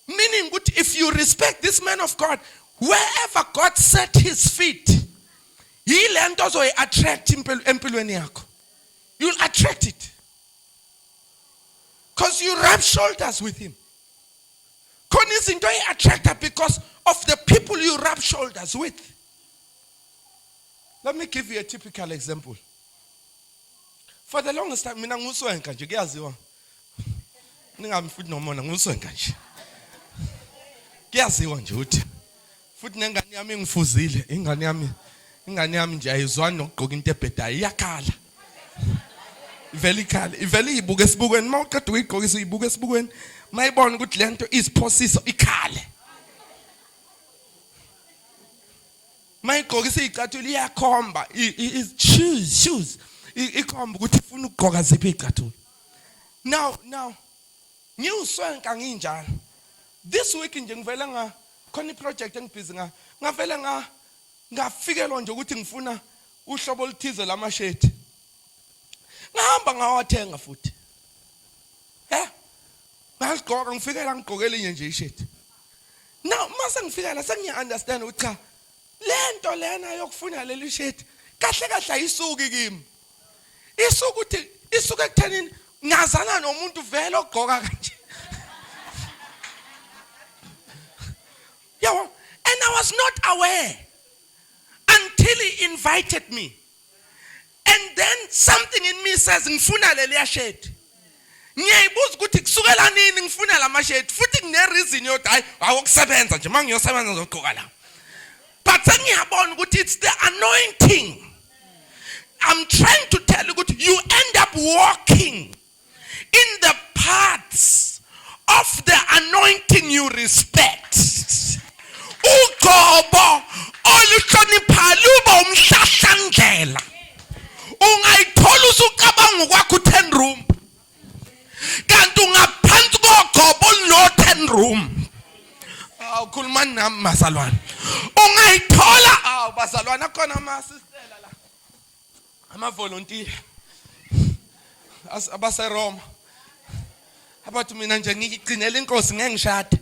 Meaning, if you respect this man of God, wherever God set his feet, he'll also attract Mpolweni yakho. You'll attract it. Because you rub shoulders with him. Konizinto attractor because of the people you rub shoulders with. Let me give you a typical example. For the longest time, mina nguswenka nje kuyaziwa. Ningami futhi nomona nguswenka nje. Kuyaziwa nje uthi. Futhi nengane yami ngifuzile, ingane yami nje ayizwani nokugqoka into ebhedayo iyakhala. Ivele ibuke esibukweni, mawuqeda ukuyigqokisa ibuke esibukweni, mayibona ukuthi lento isiphosiso ikhale. Mayigqokisa icathulo iyakhomba, shoes. Ikhomba ukuthi ufuna ukugqoka ziphi icathulo. Now ngiwuswenka nginjalo. This week nje ngivela khona iproject engibhizi ngavela ngafikelwa nje ukuthi ngifuna uhlobo oluthize lamashethi. Ngihamba ngawathenga futhi. Ngasigqoka ngifikela ngigqokele nje ishethi. Now mase ngifika la sengiya understand ukuthi cha lento lena yokufuna leli shethi kahle ayisuki kimi. Isuke ekuthenini ngazana nomuntu vele ogqoka kanje. Yeah, and I was not aware until he invited me. And then something in me says ngifuna leli shethi. Ngiyayibuza ukuthi kusukela nini ngifuna la mashethi futhi ngine reason yokuthi hayi awukusebenza nje mangiyosebenza ngizogqoka la. But sengiyabona ukuthi it's the anointing. I'm trying to tell you that you end up walking in the parts of the anointing you respect. Ugobo oluhlonipha luba umhlahlandlela. Ungayithola usukabanga kwakho 10 room. Kanti ungaphansi kogobo lo 10 room. Awukhuluma nami masalwana. Ungayithola basalwana akhona amasistela la. Ama-volunteer abaseRoma abathi mina nje ngigcinela inkosi ngeke ngishade.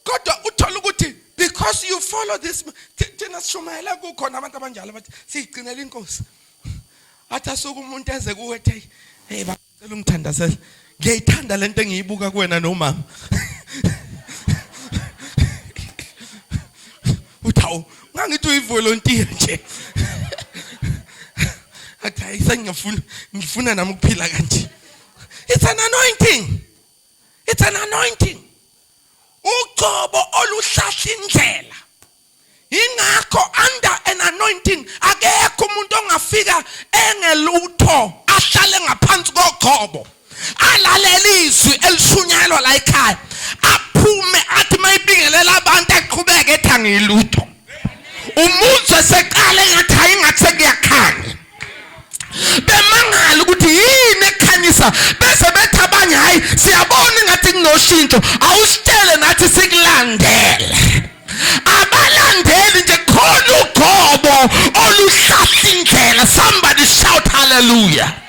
Kodwa uthola ukuthi because you follow this thina sishumayela kukhona abantu abanjalo bathi sigcinela inkosi. Athi asuka umuntu eze kuwe ethi hey Cela ungithandazele. Ngiyayithanda lento engiyibuka kuwena nomama. Uthawu, ngangithi uyivolunteer nje. Athi ngifuna nami ukuphila kanje. It's an anointing. It's an anointing. Uqobo oluhlahla indlela. Ingakho under an anointing akekho umuntu ongafika engelutho ahlale ngaphansi koqobo. Alalelizwi elishunyalwa la ekhaya. Aphume athi mayibingelela abantu aqhubeke ethi angilutho. Umuntu seqale ngathi ayingathi sekuyakhanya. Bemangala ukuthi yini ekhanyisa bese bethi abanye hayi siyabona ngathi kunoshintsho awusitshele nathi sikulandele. Abalandeli nje khona uqobo oluhlahla indlela. Somebody shout hallelujah.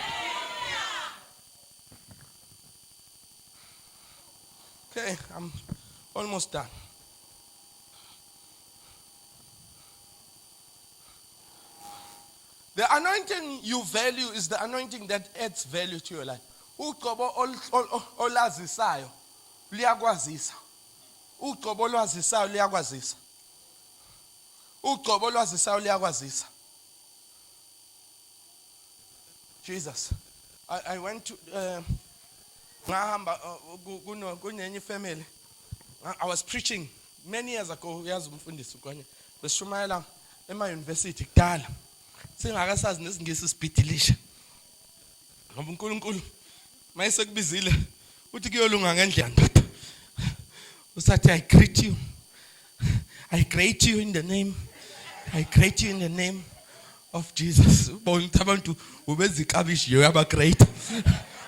Okay, I'm almost done. The anointing you value is the anointing that adds value to your life. Uqobo olazisayo liyakwazisa. Uqobo olwazisayo liyakwazisa. Uqobo olwazisayo liyakwazisa. Jesus. I went to ngahamba kunenye family. I was preaching many years ago. Yazi umfundisi kwanye. Beshumayela ema university kudala. Singakasazi nesingisi sibhidilisha. Ngoba uNkulunkulu mayesekubizile uthi kuyolunga ngendlela ndoda. Usathi I greet you. I greet you in the name. I greet you in the name of Jesus. Ubona abantu ubezikabishi yaba great.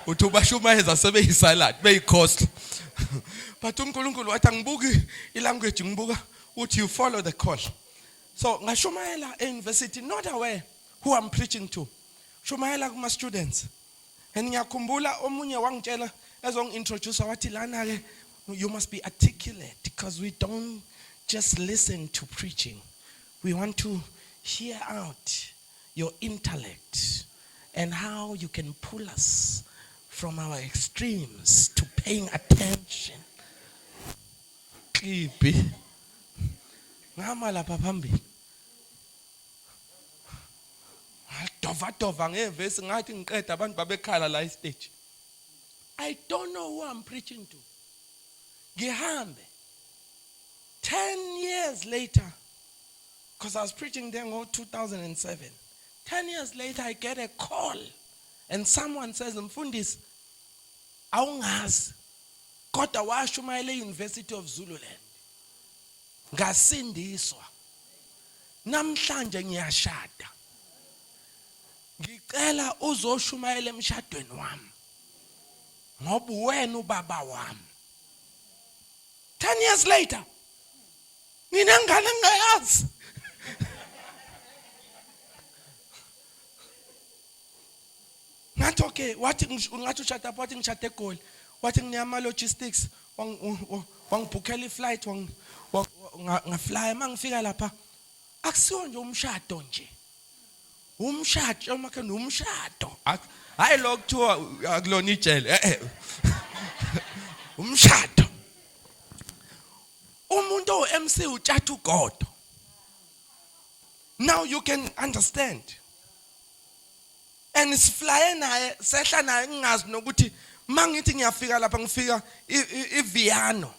Uthi ubashumayeza sebeyisalad, beyikhost. But uNkulunkulu wathi angibuki ilanguage ngibuka uthi you follow the call. So ngashumayela university not aware who I'm preaching to. Shumayela kuma students. And ngiyakhumbula omunye wangitshela ezongintroduce wathi lana ke you must be articulate because we don't just listen to preaching. We want to hear out your intellect and how you can pull us from our extremes to paying attention. Kipi. Ngamala papambi. Dova ngevesi ngathi ngiqeda abantu babekhala la stage. I don't know who I'm preaching to. Gihambe. 10 years later, because I was preaching there in 2007. 10 years later, I get a call. And someone says, Mfundisi, awungazi, kodwa washumayela University of Zululand. Ngasindiswa. Namhlanje ngiyashada. Ngicela uzoshumayela emshadweni wami. Ngoba wena ubaba wami. 10 years later. Mina ngane ngayazi. Ngathi okay, wathi ngathi ushada wathi ngishade eGoli. Wathi ngiyama logistics, wangibhukhela iflight ngafly mangifika lapha. Akusiyo nje umshado nje. Umshado makhe nomshado. Hayi lokuthiwa akulona ijele. Umshado. Umuntu o-MC utshatha ugodo. Now you can understand. And sifly naye sehla naye ngingazi nokuthi mangithi ngiyafika lapha ngifika iViano.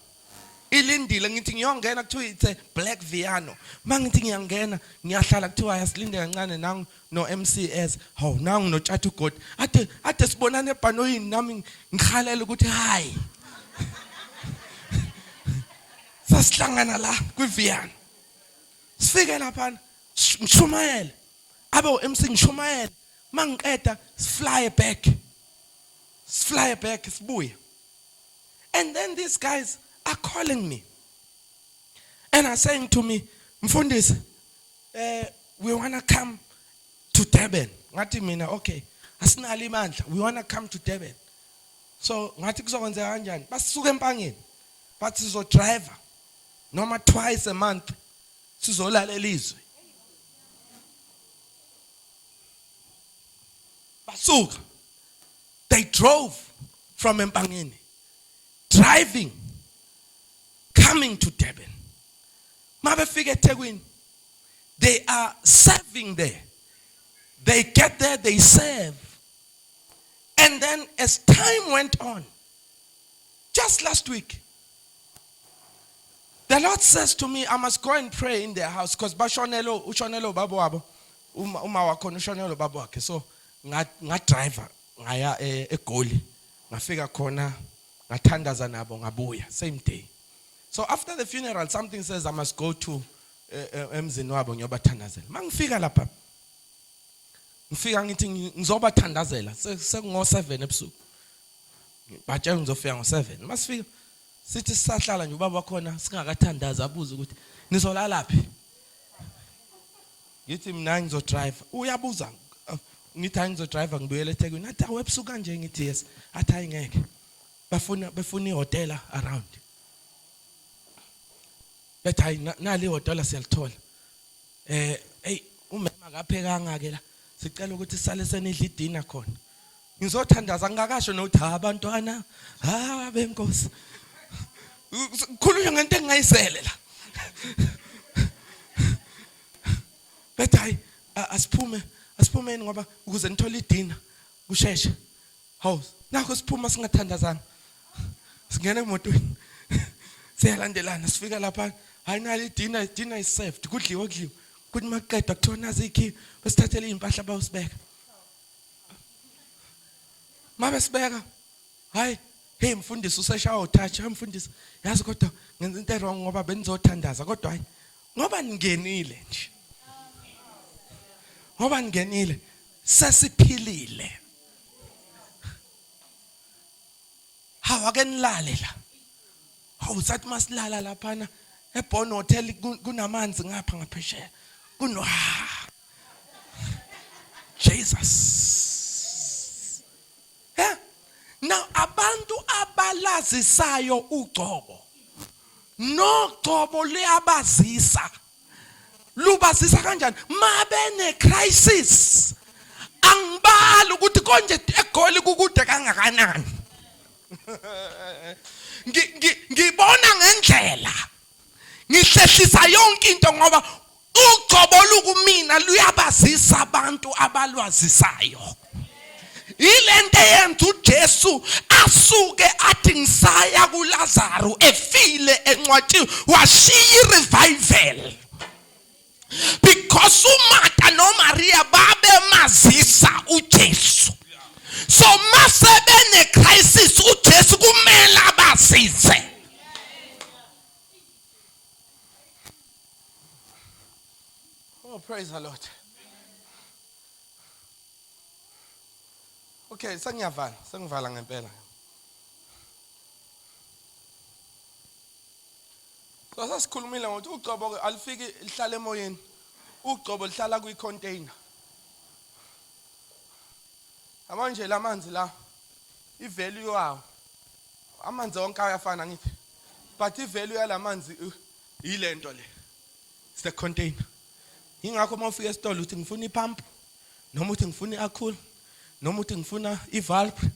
Ilindile ngithi ngiyongena kuthiwa it's a black Viano. Mangithi ngiyangena ngiyahlala kuthiwa yasilinde kancane nangu no MCS. Haw nangu no Tshatu God. Ade sibonane ebhanoyini nami ngikhalela ukuthi hayi. Sasihlangana la kwiViano. Sifike lapha ngishumayela. Abe uMC ngishumayela. Mangiqeda fly back. Fly back sibuye. And then these guys are calling me and are saying to me, Mfundisi, we want to come to Durban. Ngathi mina okay, asinalo imandla, we want to come to Durban. So ngathi kuzokwenzeka kanjani? Basisuka empangeni. But sizo driver noma twice a month sizolalela izwi. Basuka. The They drove from Mpangeni, driving, coming to Durban. Mabefika eThekwini, they are serving there. They get there, they serve. And then as time went on, just last week, the Lord says to me, I must go and pray in their house because ushonelo babu wabo uma wakhona ushonelo babu wakhe. So nga driver ngaya eGoli ngafika khona ngathandaza nabo ngabuya same day. So after the funeral something says I must go to emzini wabo ngiyobathandazela. Mangifika lapha ngifika ngithi ngizobathandazela sekungo 7 ebusuku. Batshela ngizofika ngo7. Masifika sithi sisahlala nje ubaba khona singakathandaza abuza ukuthi nizolala laphi. Ngithi mina ngizodrive. Uyabuza ngithi ngizodrive ngibuyele eThekwini. Athi awebusuku kanje ngithi yes. Athi ayingeke. Bafuna ihotela around. Bethi hayi nali ihotela siyalithola. Hey umama akaphekanga ke la. Sicela ukuthi sisale senidla idina khona. Ngizothandaza ngakasho nokuthi abantwana benkosi. Khulunywa ngento engayizele la. Bethi hayi asiphumeni ngoba ukuze nithole idina kusheshe. Hawu nakho siphuma singathandazana. Singena emotweni. Siyalandelana sifika lapha hayi nali idina is served kudliwa kuthi maqeda kuthona zikhi besithathele impahla bayosibeka. Mabe sibeka hayi hey mfundisi useshawa uthatha mfundisi yazi kodwa ngenza into wrong ngoba benizothandaza kodwa hayi ngoba ningenile nje ngoba ningenile sesiphilile hawa ke nilale la hawu sathi masilala lapha eBonn Hotel kunamanzi ngapha ngaphesheya kuno Jesus. Yeah. Now abantu abalazisayo ugcobo no gcobo liyabazisa lubazisa kanjani mabene crisis angibali ukuthi konje eGoli kukude kangakanani ngibona ngendlela ngihlehlisa yonke into ngoba ugcobo lukumina luyabazisa abantu abalwazisayo. Ilente yenza uJesu asuke athi ngisaya kuLazarus efile encwadi washiya revival. Because uMartha noMaria babe mazisa uJesu. So masebene crisis uJesu kumele abasize. Oh, praise the Lord. Okay, sengivala ngempela. So sasikhulumile ngokuthi ugcobo alifiki lihlala emoyeni. Ugcobo lihlala kwi-container. Amanje lamanzi la ivalue yawo amanzi onke ayafana ngithi. But ivalue yalamanzi ilento le. It's the container. Ingakho mawufika esitolo uthi ngifuna ipump noma uthi ngifuna i-Cool noma uthi ngifuna i-valve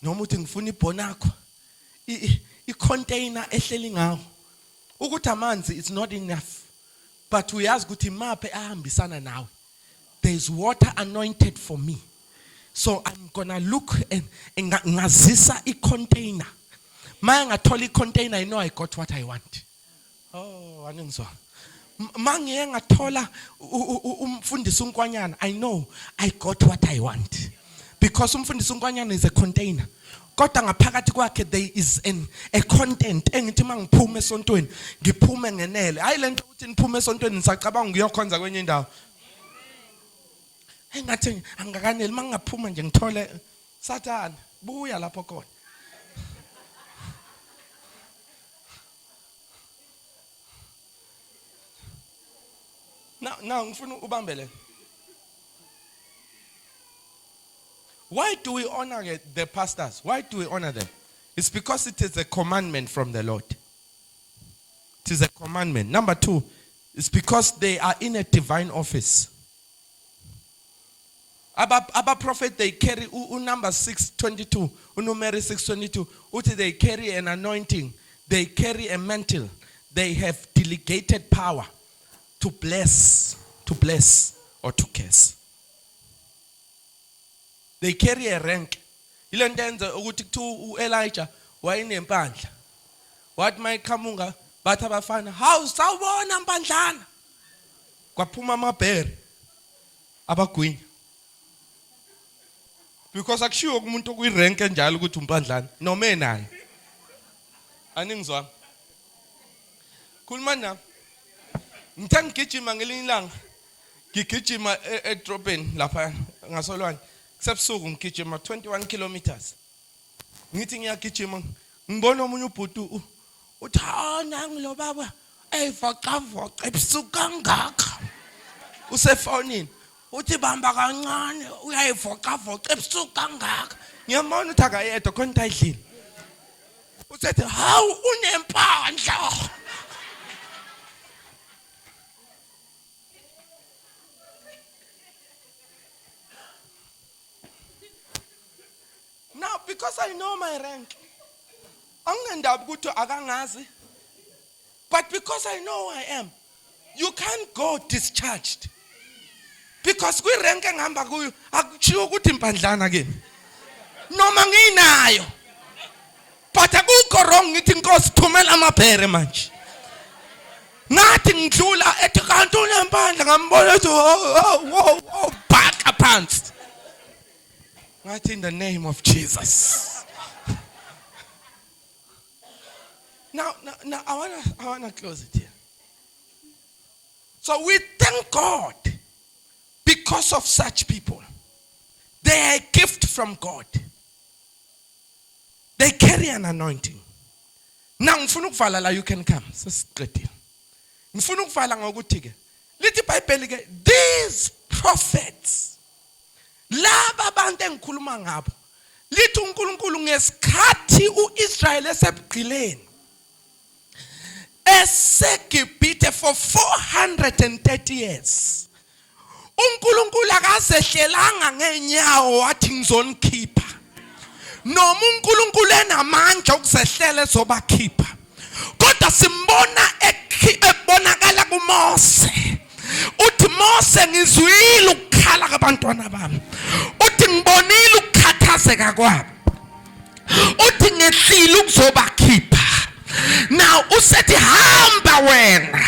noma uthi ngifuna ibonakho i-container ehleli ngawo ukuthi amanzi is not enough but uyazi ukuthi maphe ahambisana nawe. There is water anointed for me, so I'm gonna look and ngazisa i-container. Maya ngathola i-container, I know I got what I want. Oh aningizwa mangiye ngathola umfundisi unkwanyana, I know I got what I want because umfundisi unkwanyana is a container. Kodwa ngaphakathi kwakhe there is a content engithi mangiphume esontweni ngiphume ngenele. Hayi lento ukuthi niphume esontweni nisacabanga ngiyokhonza kwenye indawo. Engathi angakaneli mangaphuma nje ngithole Satan buya lapho khona. Now ngifuna ubambele. Why do we honor the pastors? Why do we honor them? It's because it is a commandment from the Lord. It is a commandment. Number 2, it's because they are in a divine office. Aba prophet they carry number 622, Numeri 622. Uti they carry an anointing, they carry a mantle, they have delegated power to bless or to curse. They carry a rank. Ilendenza ukuthi ku Elijah wayinempandla. What my kamunga bathi abafana, "How sawubona mpandlana?" Kwaphuma amabhere abagwinya. Because akushiwo kumuntu kuyirank enjalo ukuthi umpandlana noma enayo. Aningizwa? Khuluma nami. Ngithe ngigijima ngelinye ilanga. Ngigijima edrobheni lapha ngasolwandle. Kusebusuku ngigijima 21 kilometers. Ngithi ngiyagijima ngibona omunye ubhuti uthi nangu lo baba eyivocavoca ebusuku kangaka. Usefonini uthi bamba kancane uyayivocavoca ebusuku kangaka. Ngiyambona uthi akayedwa khona into ayidlile. Usethi hawu unempandla. Now, because I know my rank, but because I know who I am, you can't go discharged. Because we rank ngihamba kuyo akushiwo ukuthi impandlana kimi. Noma nginayo. But akukho wrong ngithi inkosi thumela amabhere manje. Ngathi ngidlula ethi kanti unempandla ngambona ethi oh back pants. Not in the name of Jesus. Now, I wanna close it here. So we thank God because of such people. They are a gift from God. They carry an anointing. Now, ngifuna ukuvala la you can come. Sesiqedile. Ngifuna ukuvala ngokuthi ke lithi iBhayibheli ke these prophets laba abantu engikhuluma ngabo lithi uNkulunkulu ngesikhathi uIsrael esebugqileni eseGibhithe for 430 years uNkulunkulu akasehlelanga ngenyawo wathi ngizonikhipha noma uNkulunkulu enamandla ukusehlela ezobakhipha kodwa simbona ebonakala kuMose uthi Mose ngizwile ukukhala kabantwana bami uthi ngibonile ukukhathazeka kwabo uthi ngehlile ukuzobakhipha now usethi hamba wena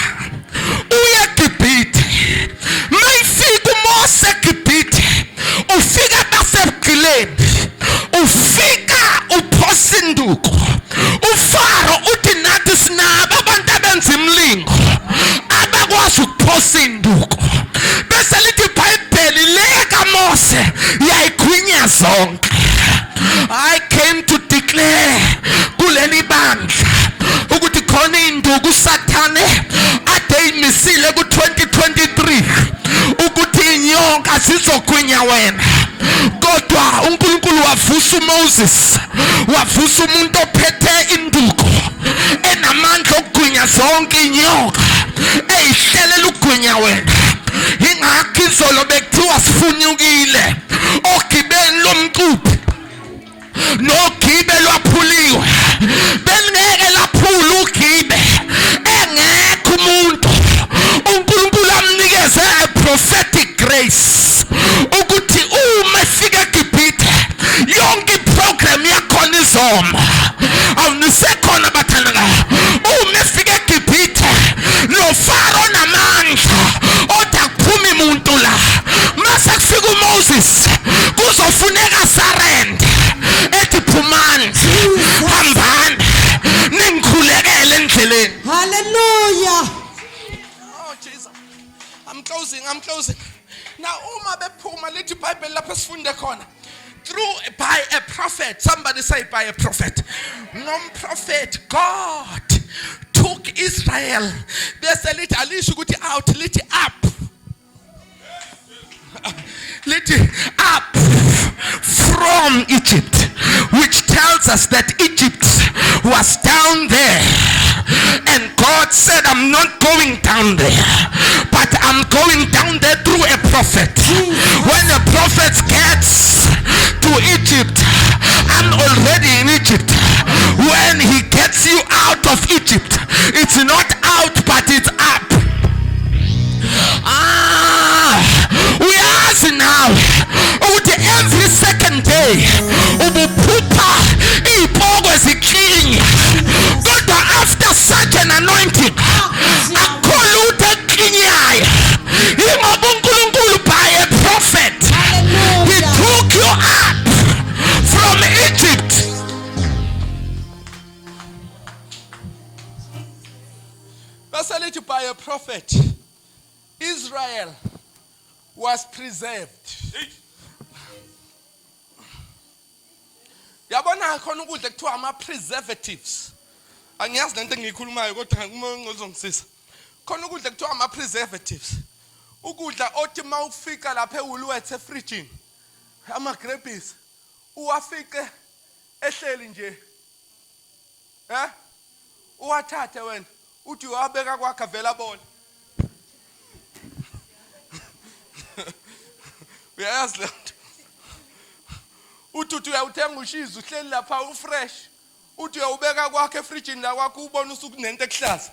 uye eGibhithe mayifika uMose eGibhithe ufika basebugqileni ufika uphosa induku uFaro uthi nathi sinabo abantu abenza imlingo abakwazi ukuphosa induku bese lithi iBhayibheli leka Mose yayigwinya zonke. I came to declare kuleli bandla ukuthi khona induku uSathane ade imisile ku 2023 ukuthi inyoka sizogwinya wena kodwa uNkulunkulu wavusa uMoses wavusa umuntu ophethe induku enamandla okugwinya zonke inyoka eyihlelela ukugwinya wena ingakho izolo bekuthiwa sifunyukile ogibeni lomquphi nogibe lwaphuliwe belingeke laphula ugibe engekho umuntu uNkulunkulu amnikeze a prophetic grace ukuthi uma efika eGibhithe yonke iprogram yakhona izoma awunisekhona bathandana uma efika eGibhithe no Faro namandla oda kuphuma umuntu la mase kufika uMoses kuzofuneka surrender ethi phumani hambani ningikhulekele endleleni. Hallelujah. Oh Jesus, I'm closing. Now uma bephuma lithi iBhayibheli lapho sifunde khona by a prophet. Somebody say by a prophet. Non-prophet. God took Israel. There's a little alisho ukuthi out, little up. Little up from Egypt, which tells us that Egypt was down there, and God said, I'm not going down there, but I'm going down there through a prophet. prophet. When the prophet gets to Egypt, I'm already in Egypt. When he gets you out of Egypt, it's not out but it's up. We ask now, every second day, God, after such an anointing, by a prophet, he took you up from Egypt. Basically, by a prophet, Israel was preserved. Yabona khona ukudla kuthiwa ama-preservatives. Angiyazi lento engiyikhulumayo kodwa ngizongisisa. Khona ukudla kuthiwa ama-preservatives. Ukudla othi uma ufika lapha ewulwethe efrijini, ama-grapes, uwafike ehleli nje. Uwathathe wena, uthi uyabeka kwakhe vela bona. Uyayazi lento. Uthi uyawuthenga ushiza uhleli lapha ufresh. Uthi uyawubeka kwakhe efrijini la kwakho ubona usukunento ekuhlaza.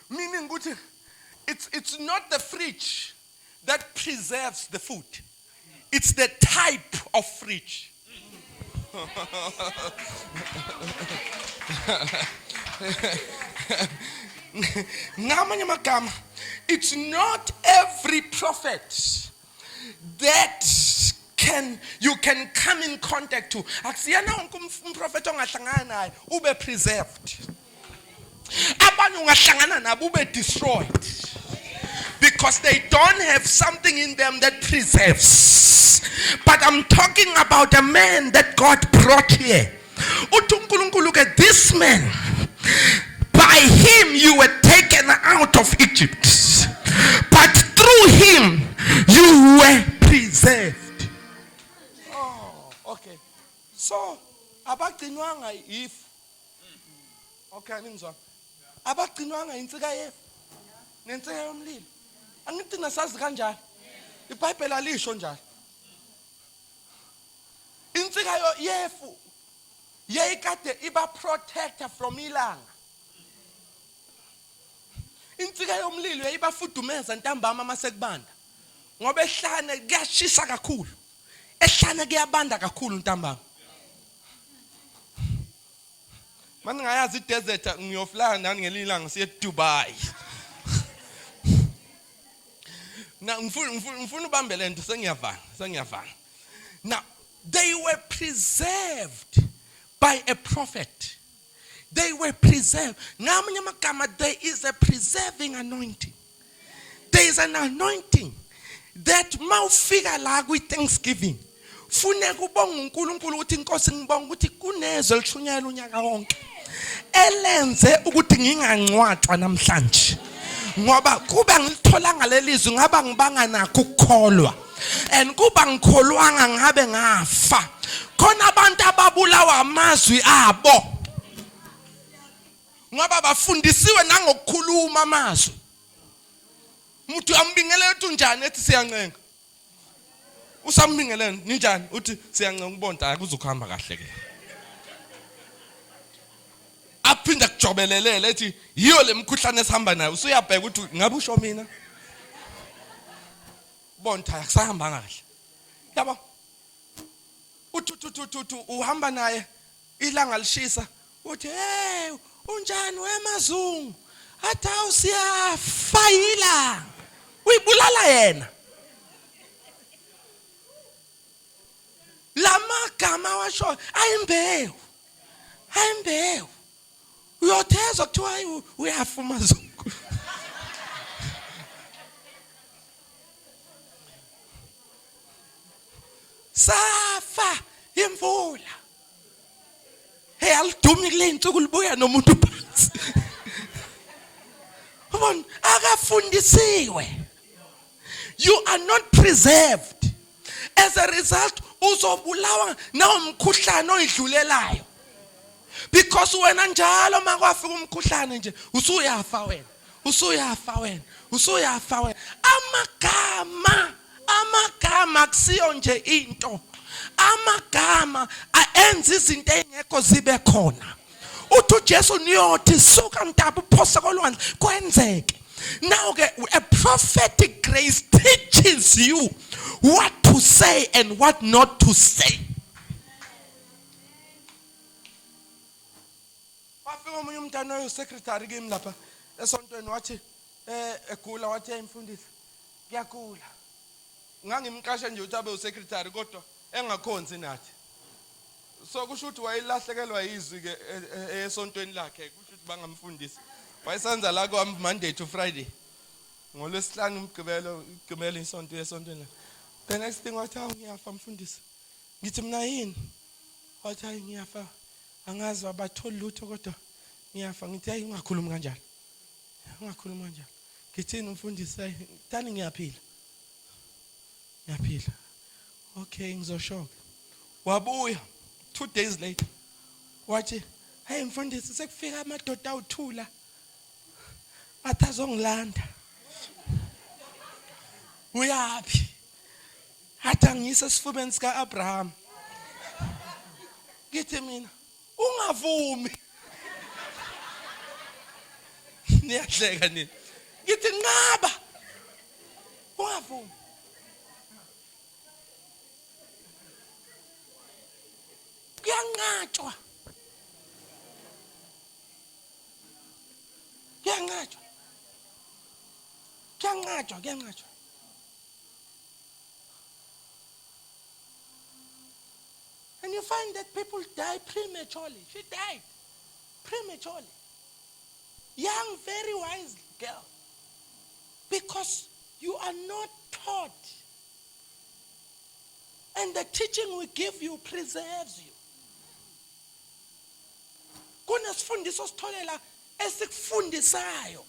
Meaning ukuthi it's not the fridge that preserves the food. It's the type of fridge. Ngamanye amagama, it's not every prophet that you can come in contact to. Akusiyana wonke umprofeti ongahlangana naye ube preserved. Abanye ungahlangana nabo ube destroyed because they don't have something in them that preserves. But I'm talking about a man that God brought here. Uthi uNkulunkulu, look at this man. By him you were taken out of Egypt, but through him you were preserved. Oh, okay. So, abagcinwanga if. Okay, nimzwa. Abagcinwanga insika yefu. Nensika yomlilo. Angithi nasazi kanjani? iBhayibheli alisho njalo. Insika yefu yayikade iba protector from ilanga. Insika yomlilo yayibafudumeza ntambama masekubanda. Ngoba ehlane kuyashisa kakhulu. Ehlane kuyabanda kakhulu ntambama. Manje ngayazi desert ngiyofly nani ngelilanga siye Dubai. Na ngifuna ubambe lento sengiyavana. Now they were preserved by a prophet. They were preserved. Ngamanye amagama, there is a preserving anointing. There is an anointing that mawufika la kwi Thanksgiving. Funeka ubonga uNkulunkulu ukuthi inkosi ngibonga ukuthi kunezwe lishunyayela unyaka wonke. Elenze ukuthi ngingangcwatshwa namhlanje. Ngoba kuba ngilithola ngalelizwi ngaba ngibanga nakho ukukholwa. And kuba ngikholwanga ngabe ngafa. Khona abantu ababulawa amazwi abo. Ngoba bafundisiwe nangokukhuluma amazwi. Umuntu uyambingelela uthi unjani ethi siyancenga. Usambingelela ninjani uthi siyancenga ukubonta akuzukuhamba kahle ke. Aphinda kujobelelele ethi yiyo lemkhuhlane esihamba nayo usuyabheka ukuthi ngabe usho mina. Bonta akusahamba kahle. Yabo. Uthi uhamba naye ilanga lishisa uthi hey unjani wemazungu athi awusiyafayila uyibulala yena lamagama washo ayimbewu uyothezwa kuthiwa uyafa umazungu. Safa imvula. Hey, alidumi kule insuku libuya nomuntu phansi. Ubona akafundisiwe. You are not preserved. As a result, uzobulawa nawumkhuhlane oyidlulelayo. Because wena njalo makwafika umkhuhlane nje usuyafa wena. Usuyafa wena. Usuyafa wena. Amagama kusiyo nje into. Amagama aenza izinto engekho zibe khona. Uthi uJesu niyothi suka mntabu uphosa kolwandle kwenzeke. Now a prophetic grace teaches you what to say and what not to say. Wafika omunye umntana oyisecretary kimi lapha esontweni wathi egula wathi ayimfundisi ngiyagula. Ngangimqasha nje ukuthi abe usecretary kodwa engakhonzi nathi. So kusho ukuthi wayelahlekelwa izwi ke esontweni lakhe kusho ukuthi bangamfundisi. Wayesenza la kwa Monday to Friday. NgoLwesihlanu umgqibelo isonto esontweni. The next thing wathi ngiyafa mfundisi. Ngithi mina yini? Wathi ngiyafa. Angazi abatholi lutho kodwa ngiyafa. Ngithi ungakhulumi kanjalo. Ungakhulumi kanjalo. Ngithini umfundisi? Thani ngiyaphila. Ngiyaphila. Okay, ngizoshoka. Wabuya 2 days later. Wathi, "Hey mfundisi sekufika amadoda awuthula. Athazongilanda." Uyapi? Hatha ngise sifubeni sika Abraham. Ngithi mina, ungavumi. Niyahleka nini? Ngithi ngaba. Ungavumi. Kuyanqatshwa. Kuyanqatshwa. Kuyanqatshwa, kuyanqatshwa. And you find that people die prematurely. She died prematurely. Young, very wise girl. Because you are not taught. And the teaching we give you preserves you. Kunesifundiso sitholela esikufundisayo.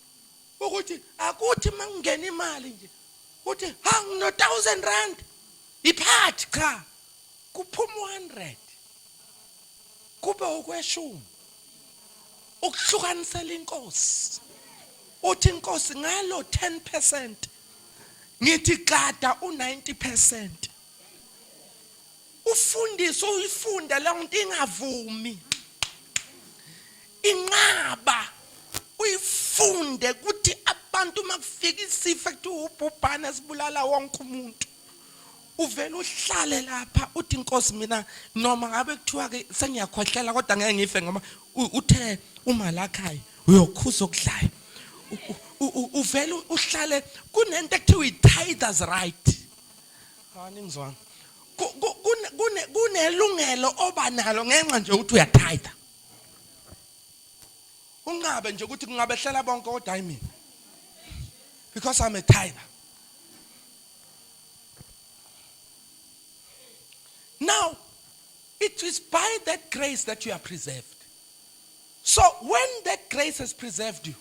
Ukuthi akuthi mangena imali nje. Uthi ngino 1000 rand. Iphathi cha. Kuphuma 100. Kube ukweshumi. Ukuhlukanisela inkosi. Uthi inkosi ngalo 10%. Ngithi kada u90%. Ufundiswe uyifunde le nto ingavumi. Inqaba uyifunde ukuthi abantu makufika isifo ekuthiwa ubhubhane sibulala wonke umuntu. Uvela uhlale lapha uthi inkosi mina noma ngabe kuthiwa ke sengiyakhohlela kodwa ngeke ngife ngoba uthe uma lakhaya uyokhuza okudlayo. Uvela uhlale kunento ekuthiwa i-tithers right. Ningizwana. Kunelungelo oba nalo ngenxa nje ukuthi uyatitha. Ungabe nje ukuthi kungabe hlala bonke kodwa hayi mina. Because I'm a tither. Now, it is by that grace that you are preserved. So when that grace has preserved you,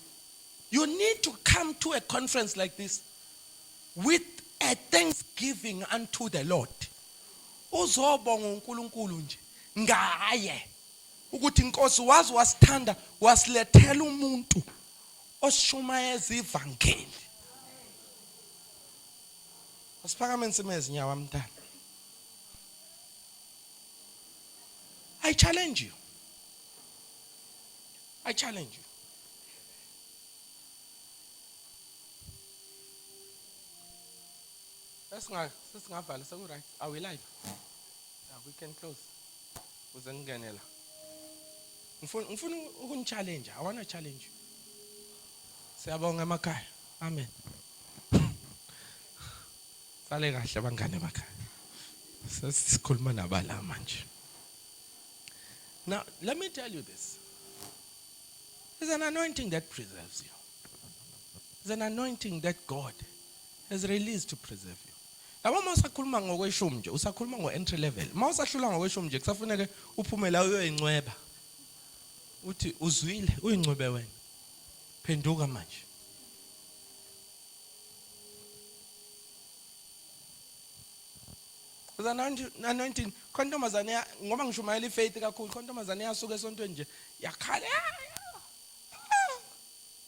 you need to come to a conference like this with a thanksgiving unto the Lord. Uzobonga uNkulunkulu nje ngaye ukuthi inkosi wazi wasithanda wasilethela umuntu oshumayeza ivangeli. Asiphakame nsimezi nyawa mntana. I challenge you. I challenge you. Let's go right. Are we live? Yeah, we can close. Uzangenela. Ngifuna ukunichallenge. I want to challenge you. Siyabonga emakhaya. Amen. Sale kahle bangane emakhaya. Sesikhuluma nabala manje. Now, let me tell you this. There's an anointing that preserves you. There's an anointing that God has released to preserve you. Laba masakhuluma ngokweshumi nje, usakhuluma ngo-entry level. Mawusahlula ngokweshumi nje, kusafuneka uphume la uyoyincweba. Uthi uzwile, uyincwebe wena. Phenduka manje. There's an anointing. Kontomazane ngoba ngishumayela ifaith kakhulu, kontomazane yasuka esontweni nje yakhala.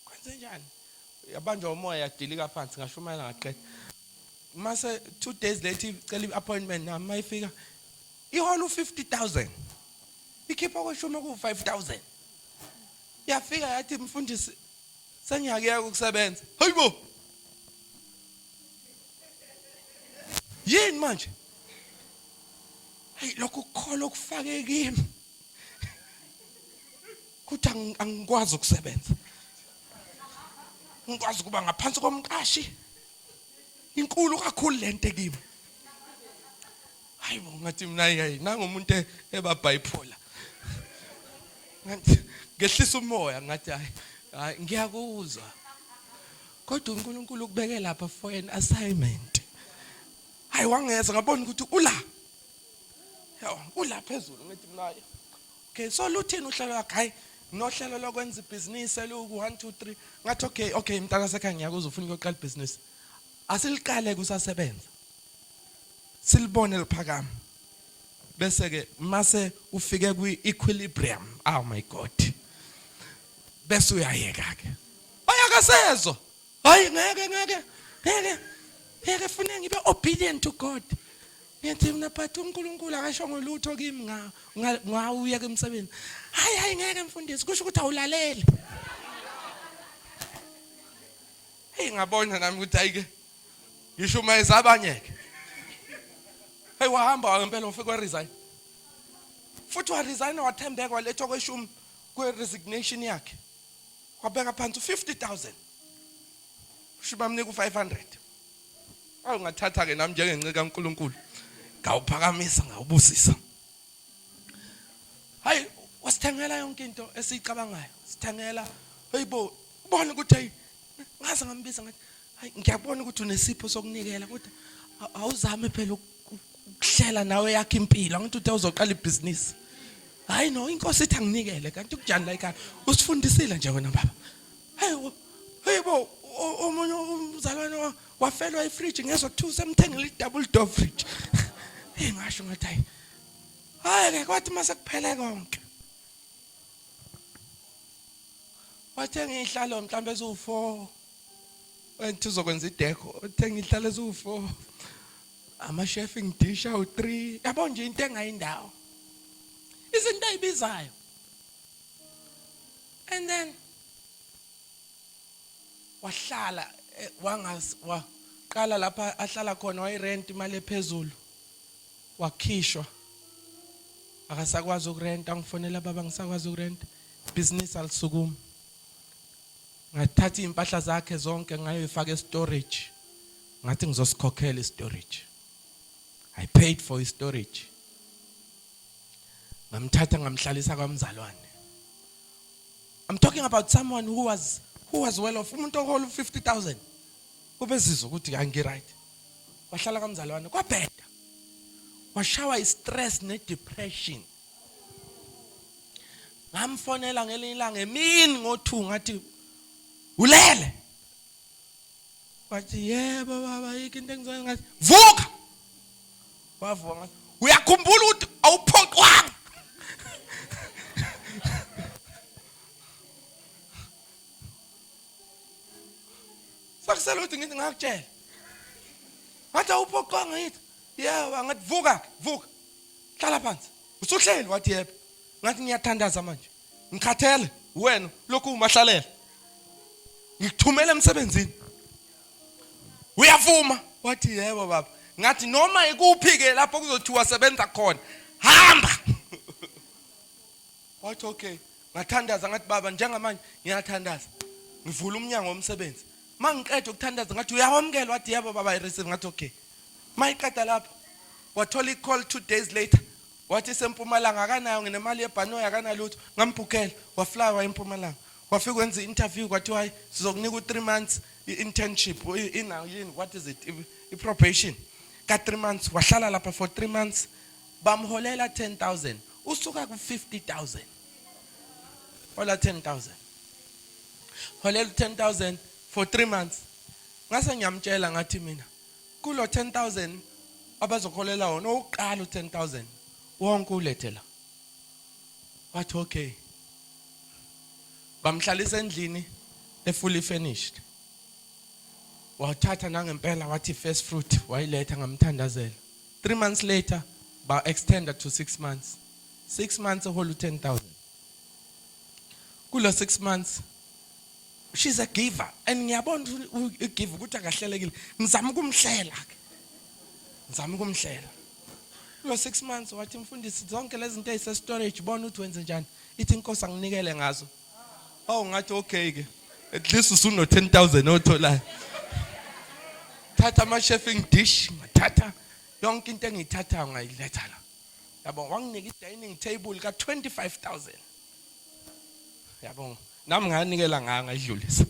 Kwenze njani? yabanjwa umoya yadilika phansi ngashumayela ngaqeda mase 2 days later icela i-appointment nami mayifika iholo u50,000 ikhipha kweshuma ku5000 yafika yathi mfundisi sengiyakuyeka ukusebenza hayibo yini manje hey lokho kholo okufake kimi kuthi angikwazi ukusebenza ngikwazi kuba ngaphansi komqashi inkulu kakhulu lento kimi hayibo ngathi mina hayi nangomuntu eba bipolar ngathi ngehlisa umoya ngathi hayi ngiyakuzwa kodwa uNkulunkulu ukubeke lapha for an assignment hayi wangeza ngabona ukuthi ula phezulu ngathi mina okay so luthini uhlelo wakhe hayi nohlelo lokwenza ibhizinisi eluku 1 2 3 ngathi okay mntana sekhaya ngiyakuzwa ufuna ukuqala ibhizinisi asiliqale kusasebenza silibone liphakama bese ke mase ufike kwi-equilibrium oh my god bese uyayeka ke ayakasezo hayi ngeke fune ngibe obedient to God ngithi mina but uNkulunkulu akasho ngolutho kimi ngawuya emsebenzini hayi ngeke mfundisi kusho ukuthi awulalele hey ngabona nami ukuthi ayike ngisho mayeza abanyeke hey wahamba ngempela ufike resign futhi wa resign wathembeka walethwa kweshumi kwe resignation yakhe wabeka phansi 50,000 shiba mnika u500 awungathatha ke nami njengencika kaNkulunkulu ngawuphakamisa ngawubusisa hayi wasithengela yonke into esiyicabangayo sithengela hayibo ubona ukuthi hey ngaze ngambiza ngathi hayi ngiyabona ukuthi unesipho sokunikela kodwa awuzame phela ukuhlela nawe yakhe impilo ngithi uthi uzoqala ibhizinisi hayi no inkosi ithi anginikele kanti ukujani la ekhaya usifundisile nje wena baba hayibo omunye umzalwane wafelwa ifridge ngezwe kuthiwa semthengele i-double door fridge ngasho ngathi hayi ke kwathi mase kuphele konke wathenga ihlalo mhlambe ezu4 wena uzokwenza ideko uthenga ihlalo ezu4 ama chefing dish awu3 yabo nje into engayindawo izinto ayibizayo and then wahlala waqala lapha ahlala khona wayirent imali ephezulu wakhishwa akasakwazi ukurenta ngifonela baba ngisakwazi ukurenta business alisukuma ngathatha impahla zakhe zonke ngayoyifaka storage ngathi ngizosikhokhela storage I paid for his storage ngamthatha ngamhlalisa kwamzalwane I'm talking about someone who was well off umuntu ohola 50,000 ubezizwa ukuthi angi right wahlala kwamzalwane kwabheda washawa istress nedepression ngamfonela ngelinye ilanga emini ngo2 ngathi ulele wathi yebo baba yiki into engizoyenza ngathi vuka wavuka ngathi uyakhumbula ukuthi awuphoqwanga sakusela ukuthi ngithi ngakutshela ngathi awuphoqwanga yithi yebo ngathi vuka hlala phansi usuhleli wathi yebo ngathi ngiyathandaza manje ngikhathele wena lokhu umahlalela ngikuthumela emsebenzini uyavuma wathi yebo baba ngathi noma ikuphi ke lapho kuzothiwa sebenza khona hamba wathi okay ngathandaza ngathi baba njengamanje ngiyathandaza ngivula umnyango womsebenzi mangiqeda ukuthandaza ngathi uyawamkela wathi yebo baba I receive ngathi okay mayiqeda lapho wathola i-call 2 days later wathi seMpumalanga akanayo nginemali yebhanoyi akanalutho ngambhukela wafly eMpumalanga wafika wenza i-interview kwathi hayi sizokunika u3 months internship yini what is it i-probation ka 3 months wahlala lapha for 3 months bamholela 10,000 usuka ku50,000 hola 10,000 holela 10,000 for 3 months ngase ngiyamtshela ngathi mina kulo 10,000 abazokholela wona oqala u10,000 wonke ulethela wathi okay bamhlalisa endlini fully furnished wathatha nangempela wathi first fruit wayiletha ngamthandazela. 3 months later ba extended to 6 months. 6 months whole 10,000. Kulo 6 months she's a giver and ngiyabona ugive ukuthi akahlelekile. Ngizama ukumhlela ke. Ngizama ukumhlela. Kulo 6 months wathi mfundisi zonke lezi zinto ezise storage bona uthi wenze njani. Ithi inkosi anginikele ngazo. Oh ngathi okay ke. At least usuno 10,000 otholayo. Thatha ama chefing dish, thatha yonke into engiyithatha ngayiletha la. Yabo wanginika i-dining table ka 25,000. Yabo nami nganikela ngayidlulisa.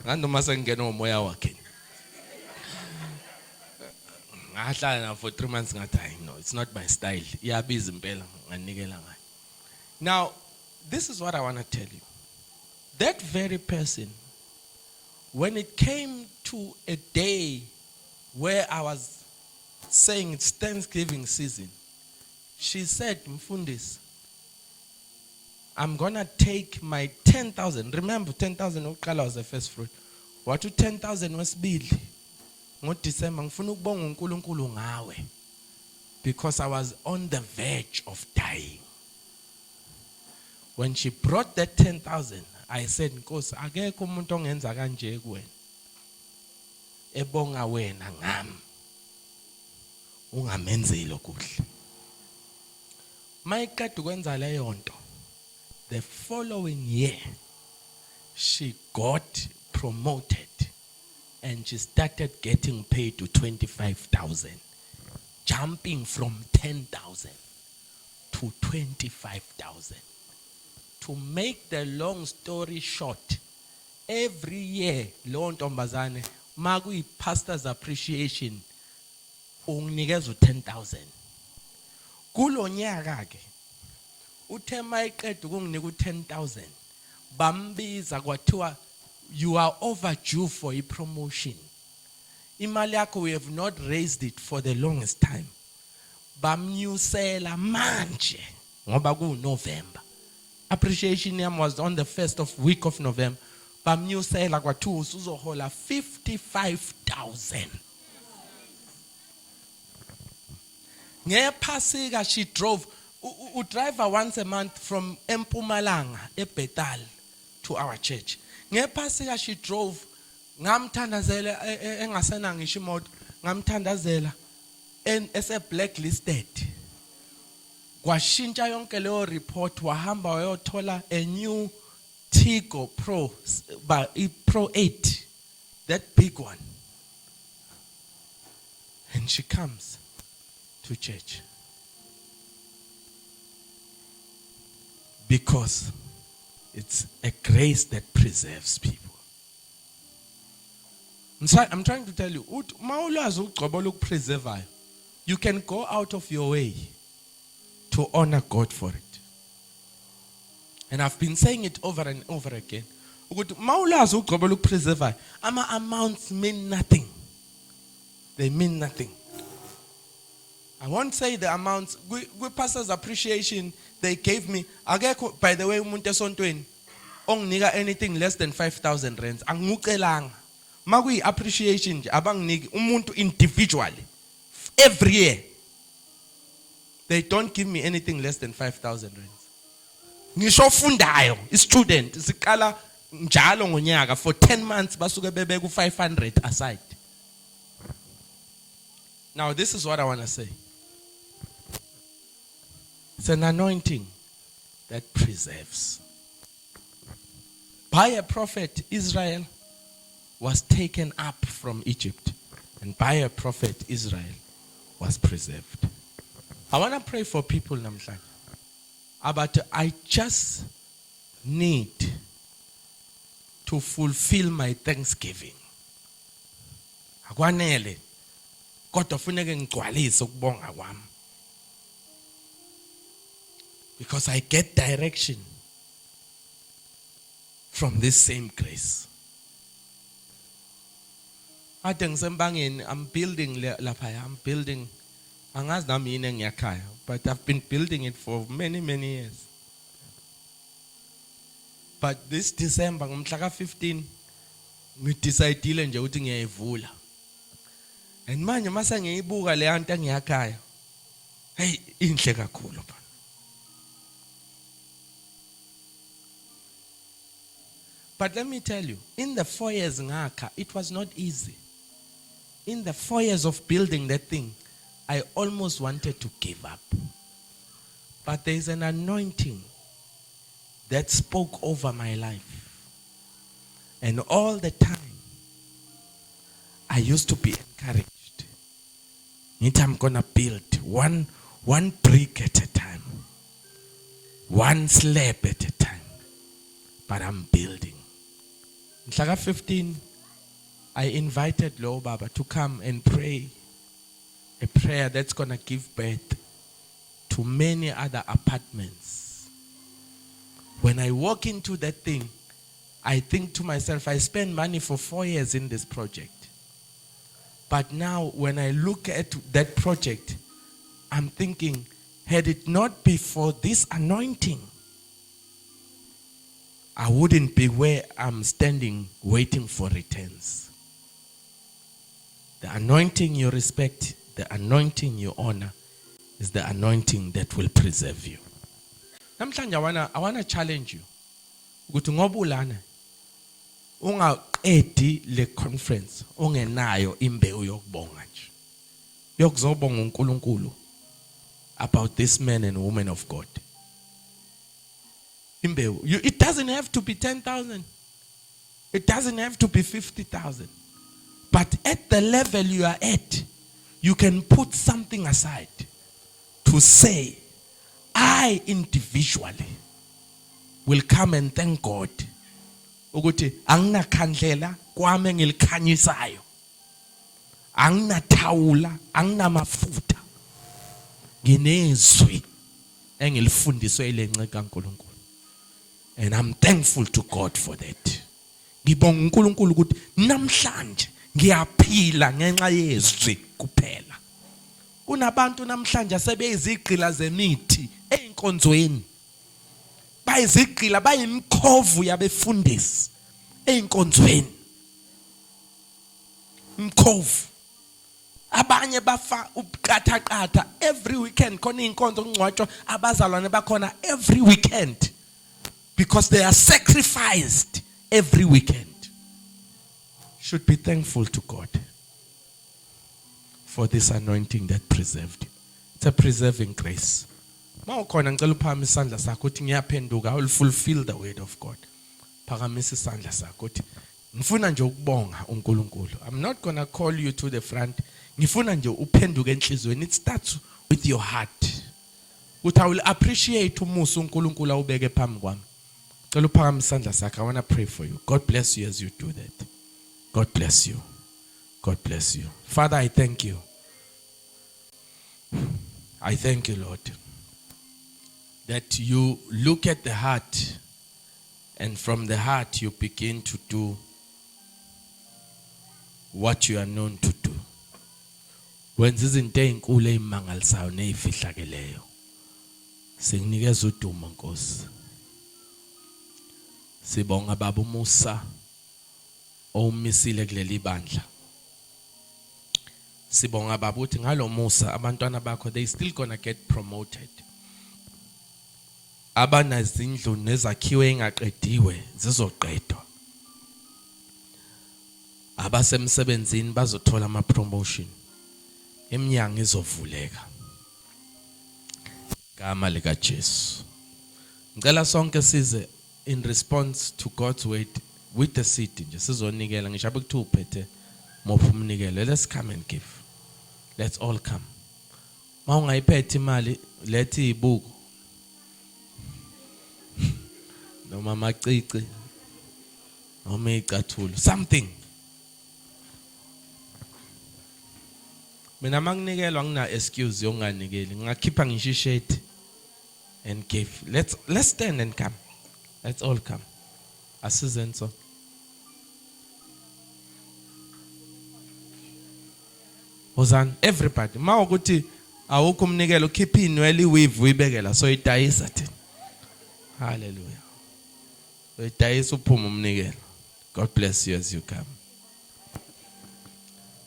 Nganoma sengena umoya wakhe. Ngahlala na for 3 months ngathi hayi no, it's not my style. Iyabiza impela nganikela ngayo. Now, this is what I want to tell you. That very person, when it came to a day where I was saying it's Thanksgiving season, she said, Mfundis, I'm going to take my 10,000. Remember, 10,000 was the first fruit. What to 10,000 was bili. December, ngifuna ukubonga uNkulunkulu ngawe. Because I was on the verge of dying. When she brought that 10,000, I said, Nkosi, akekho umuntu ongenza kanje kuwena. Ebonga wena ngami. Ungamenzeli okuhle. Mayikade ukwenza leyo nto. The following year, she got promoted and she started getting paid to 25,000, jumping from 10,000 to 25,000. To make the long story short, every year, lo ntombazane, makuyi pastor's appreciation, unginikeza 10,000. Kulo nyaka ke, uthe mayiqeda ukunginika 10,000, bambiza kwathiwa you are overdue for a promotion. Imali yakho we have not raised it for the longest time. Bamnyusela manje ngoba ku November. Appreciation yam was on the first week of November. Bamnyusela kwathiwa usuzohola 55,000. Ngephasika she drove driver once a month from Mpumalanga eBethal to our church. Ngephasika she drove ngamthandazela engasena ngisho imoto ngamthandazela ese blacklisted. Kwashintsha yonke leyo report wahamba wayothola a new Tigo Pro Pro 8, that big one. And she comes to church. Because it's a grace that preserves people. I'm trying to tell you, you can go out of your way to honor God for it. And I've been saying it over and over again. Amounts mean nothing. They mean nothing. I won't say the amounts. Good pastor's appreciation they gave me. By the way, ongnika anything less than 5,000 rands. Angukelanga. Magui appreciation abang nig umuntu individually. Every year. They don't give me anything less than 5,000 rands. Ngisho fundayo, student, isikala njalo ngonyaka for 10 months basuke bebe ku 500 aside. Now this is what I want to say. It's an anointing that preserves. By a prophet, Israel was taken up from Egypt. And by a prophet, Israel was preserved. I want to pray for people, Namhlanje. But I just need to fulfill my thanksgiving. Akwanele. Kodwa funeke ngigcwalise ukubonga kwami. Because I get direction from this same grace. I'm building lapha, I'm building. Angazi nami yini engiyakhaya, but I've been building it for many years. But this December, ngomhla ka 15, Ngidecidile nje ukuthi ngiyayivula. And manje mase ngiyibuka le nto engiyakhaya. Hey, inhle kakhulu baba. But let me tell you, in the 4 years ngakha, it was not easy. In the 4 years of building that thing, I almost wanted to give up. But there is an anointing that spoke over my life. And all the time, I used to be encouraged. I'm gonna build one brick at a time, one slab at a time. But I'm building. In Shaka 15, I invited Lo Baba to come and pray a prayer that's gonna give birth to many other apartments. When I walk into that thing, I think to myself, I spent money for 4 years in this project. But now, when I look at that project, I'm thinking, had it not been for this anointing, I wouldn't be where I'm standing waiting for returns. The anointing you respect, the anointing you honor, is the anointing that will preserve you. Namhlanje I wanna challenge you. Ukuthi ngoba ulana ungaqedi le conference ungenayo imbewu yokubonga nje. Yokuzobonga uNkulunkulu about this man and woman of God. Imbewu. It doesn't have to be 10,000. It doesn't have to be 50,000. But at the level you are at, you can put something aside to say, I individually will come and thank God. Ukuthi anginakhandlela kwami engilikhanyisayo. Anginathawula, anginamafutha. Nginezwi engilifundiswe ile nceka kaNkulunkulu. And I'm thankful to God for that. Ngibonga uNkulunkulu ukuthi namhlanje ngiyaphila ngenxa yezwi kuphela. Kunabantu namhlanje sebeyizigqila zemithi einkonzweni. Bayizigqila bayimkhovu yabefundisi einkonzweni. Mkhovu. Abanye bafa uqatha every weekend khona inkonzo ngcwatshwa abazalwane bakhona every weekend. Because they are sacrificed every weekend. Should be thankful to God for this anointing that preserved you. It's a preserving grace. Mawukhona ngicela uphakamisa isandla sakho uthi ngiyaphenduka, I will fulfill the word of God. Phakamisa isandla sakho uthi ngifuna nje ukubonga uNkulunkulu. I'm not going to call you to the front. Ngifuna nje uphenduke enhlizweni. It starts with your heart. Uthi I will appreciate umusa uNkulunkulu awubeke phambi kwami. I want to pray for you. God bless you as you do that. God bless you. God bless you. Father, I thank you. I thank you, Lord, that you look at the heart, and from the heart you begin to do what you are known to do. When izinto ezinkulu ezimangalisayo nezifihlakeleyo, singinikeza udumo Nkosi. Sibonga baba umusa omisile kuleli bandla. Sibonga baba uthi ngalo musa abantwana bakho they still gonna get promoted. Abanazindlu nezakhiwe engaqediwe zizoqedwa. Abasemsebenzini bazothola ama promotion. Eminyango izovuleka. Gama lika Jesu. Ngicela sonke size in response to God's word with the seed nje sizonikela ngisho abe kuthi uphethe mopha umnikelo. Let's come and give. Let's all come. Mawungayiphethe imali lethi ibuku noma macici noma icathulo something. Mina manginikelwa ngina excuse yonganikeli ngakhipha ngisho ishade and give. Let's stand and come. Let's all come. Asizenzo. Hosanna, everybody. Ma ukuthi awukho umnikelo ukhipha inwele iweave uyibekela so idayisa thina. Hallelujah. So idayisa uphuma umnikelo. God bless you as you come.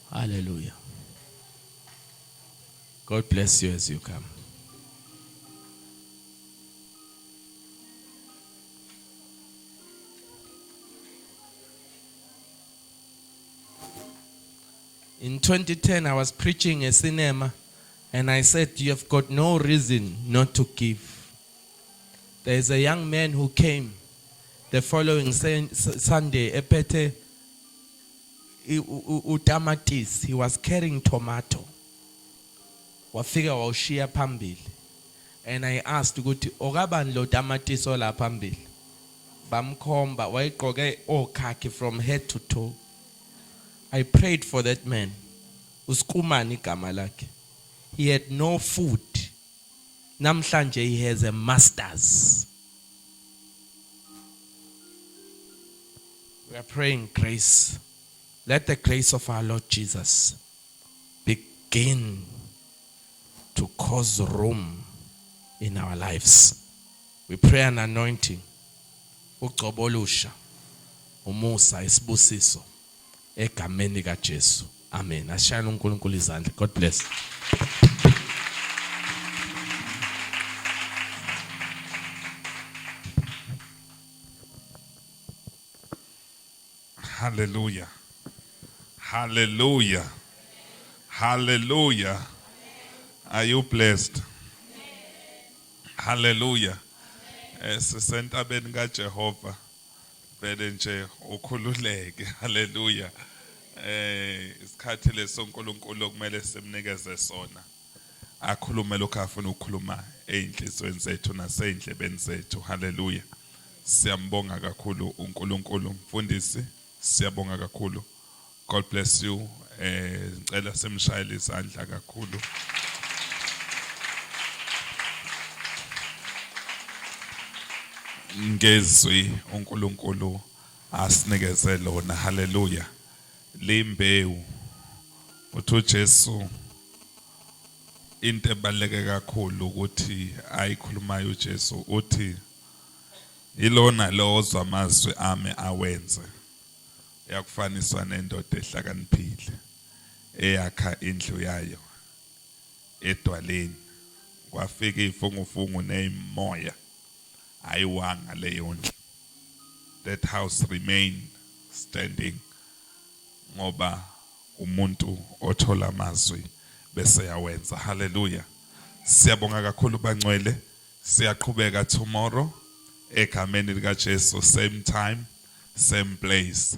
Hallelujah. God bless you as you come. In 2010, I was preaching a cinema, and I said, you have got no reason not to give. There is a young man who came the following Sunday, epete utamatis. He was carrying tomato. Wafika wawushiya phambili. And I asked ukuthi okabani lo tamatis ola phambili. Bamkhomba wayegqoke okhakhi from head to toe. I prayed for that man. Uskumani igama lakhe. He had no food. Namhlanje he has a master's. We are praying grace. Let the grace of our Lord Jesus begin to cause room in our lives. We pray an anointing. Uqobolusha. Umusa isibusiso. Egameni kaJesu. Amen. Ashayela uNkulunkulu izandla. God bless. Hallelujah. Hallelujah. Hallelujah. Are you blessed? Hallelujah. Sisentabeni kaJehova. Vele nje ukhululeke. Hallelujah. Isikhathi lesonkulunkulu okumele simnikeze sona. Akhulume lokho afuna ukukhuluma einhlizweni zethu nasendlebeni zethu. Hallelujah. Siyambonga kakhulu uNkulunkulu. Mfundisi, siyabonga kakhulu. God bless you. Ngicela simshayele izandla kakhulu. Ngezwi uNkulunkulu asinikeze lona. Hallelujah. Limbewu uthi uJesu into ebaleke kakhulu ukuthi ayikhulumayo uJesu uthi ilona lo ozwa amazwi ami awenze yakufaniswa nendoda ehlakaniphile eyakha indlu yayo edwaleni kwafika ifungufungu nezimoya ayiwanga leyo ndlu. That house remained standing ngoba umuntu othola amazwi bese yawenza. Hallelujah. Siyabonga kakhulu bangcwele. Siyaqhubeka tomorrow egameni likaJesu, same time, same place.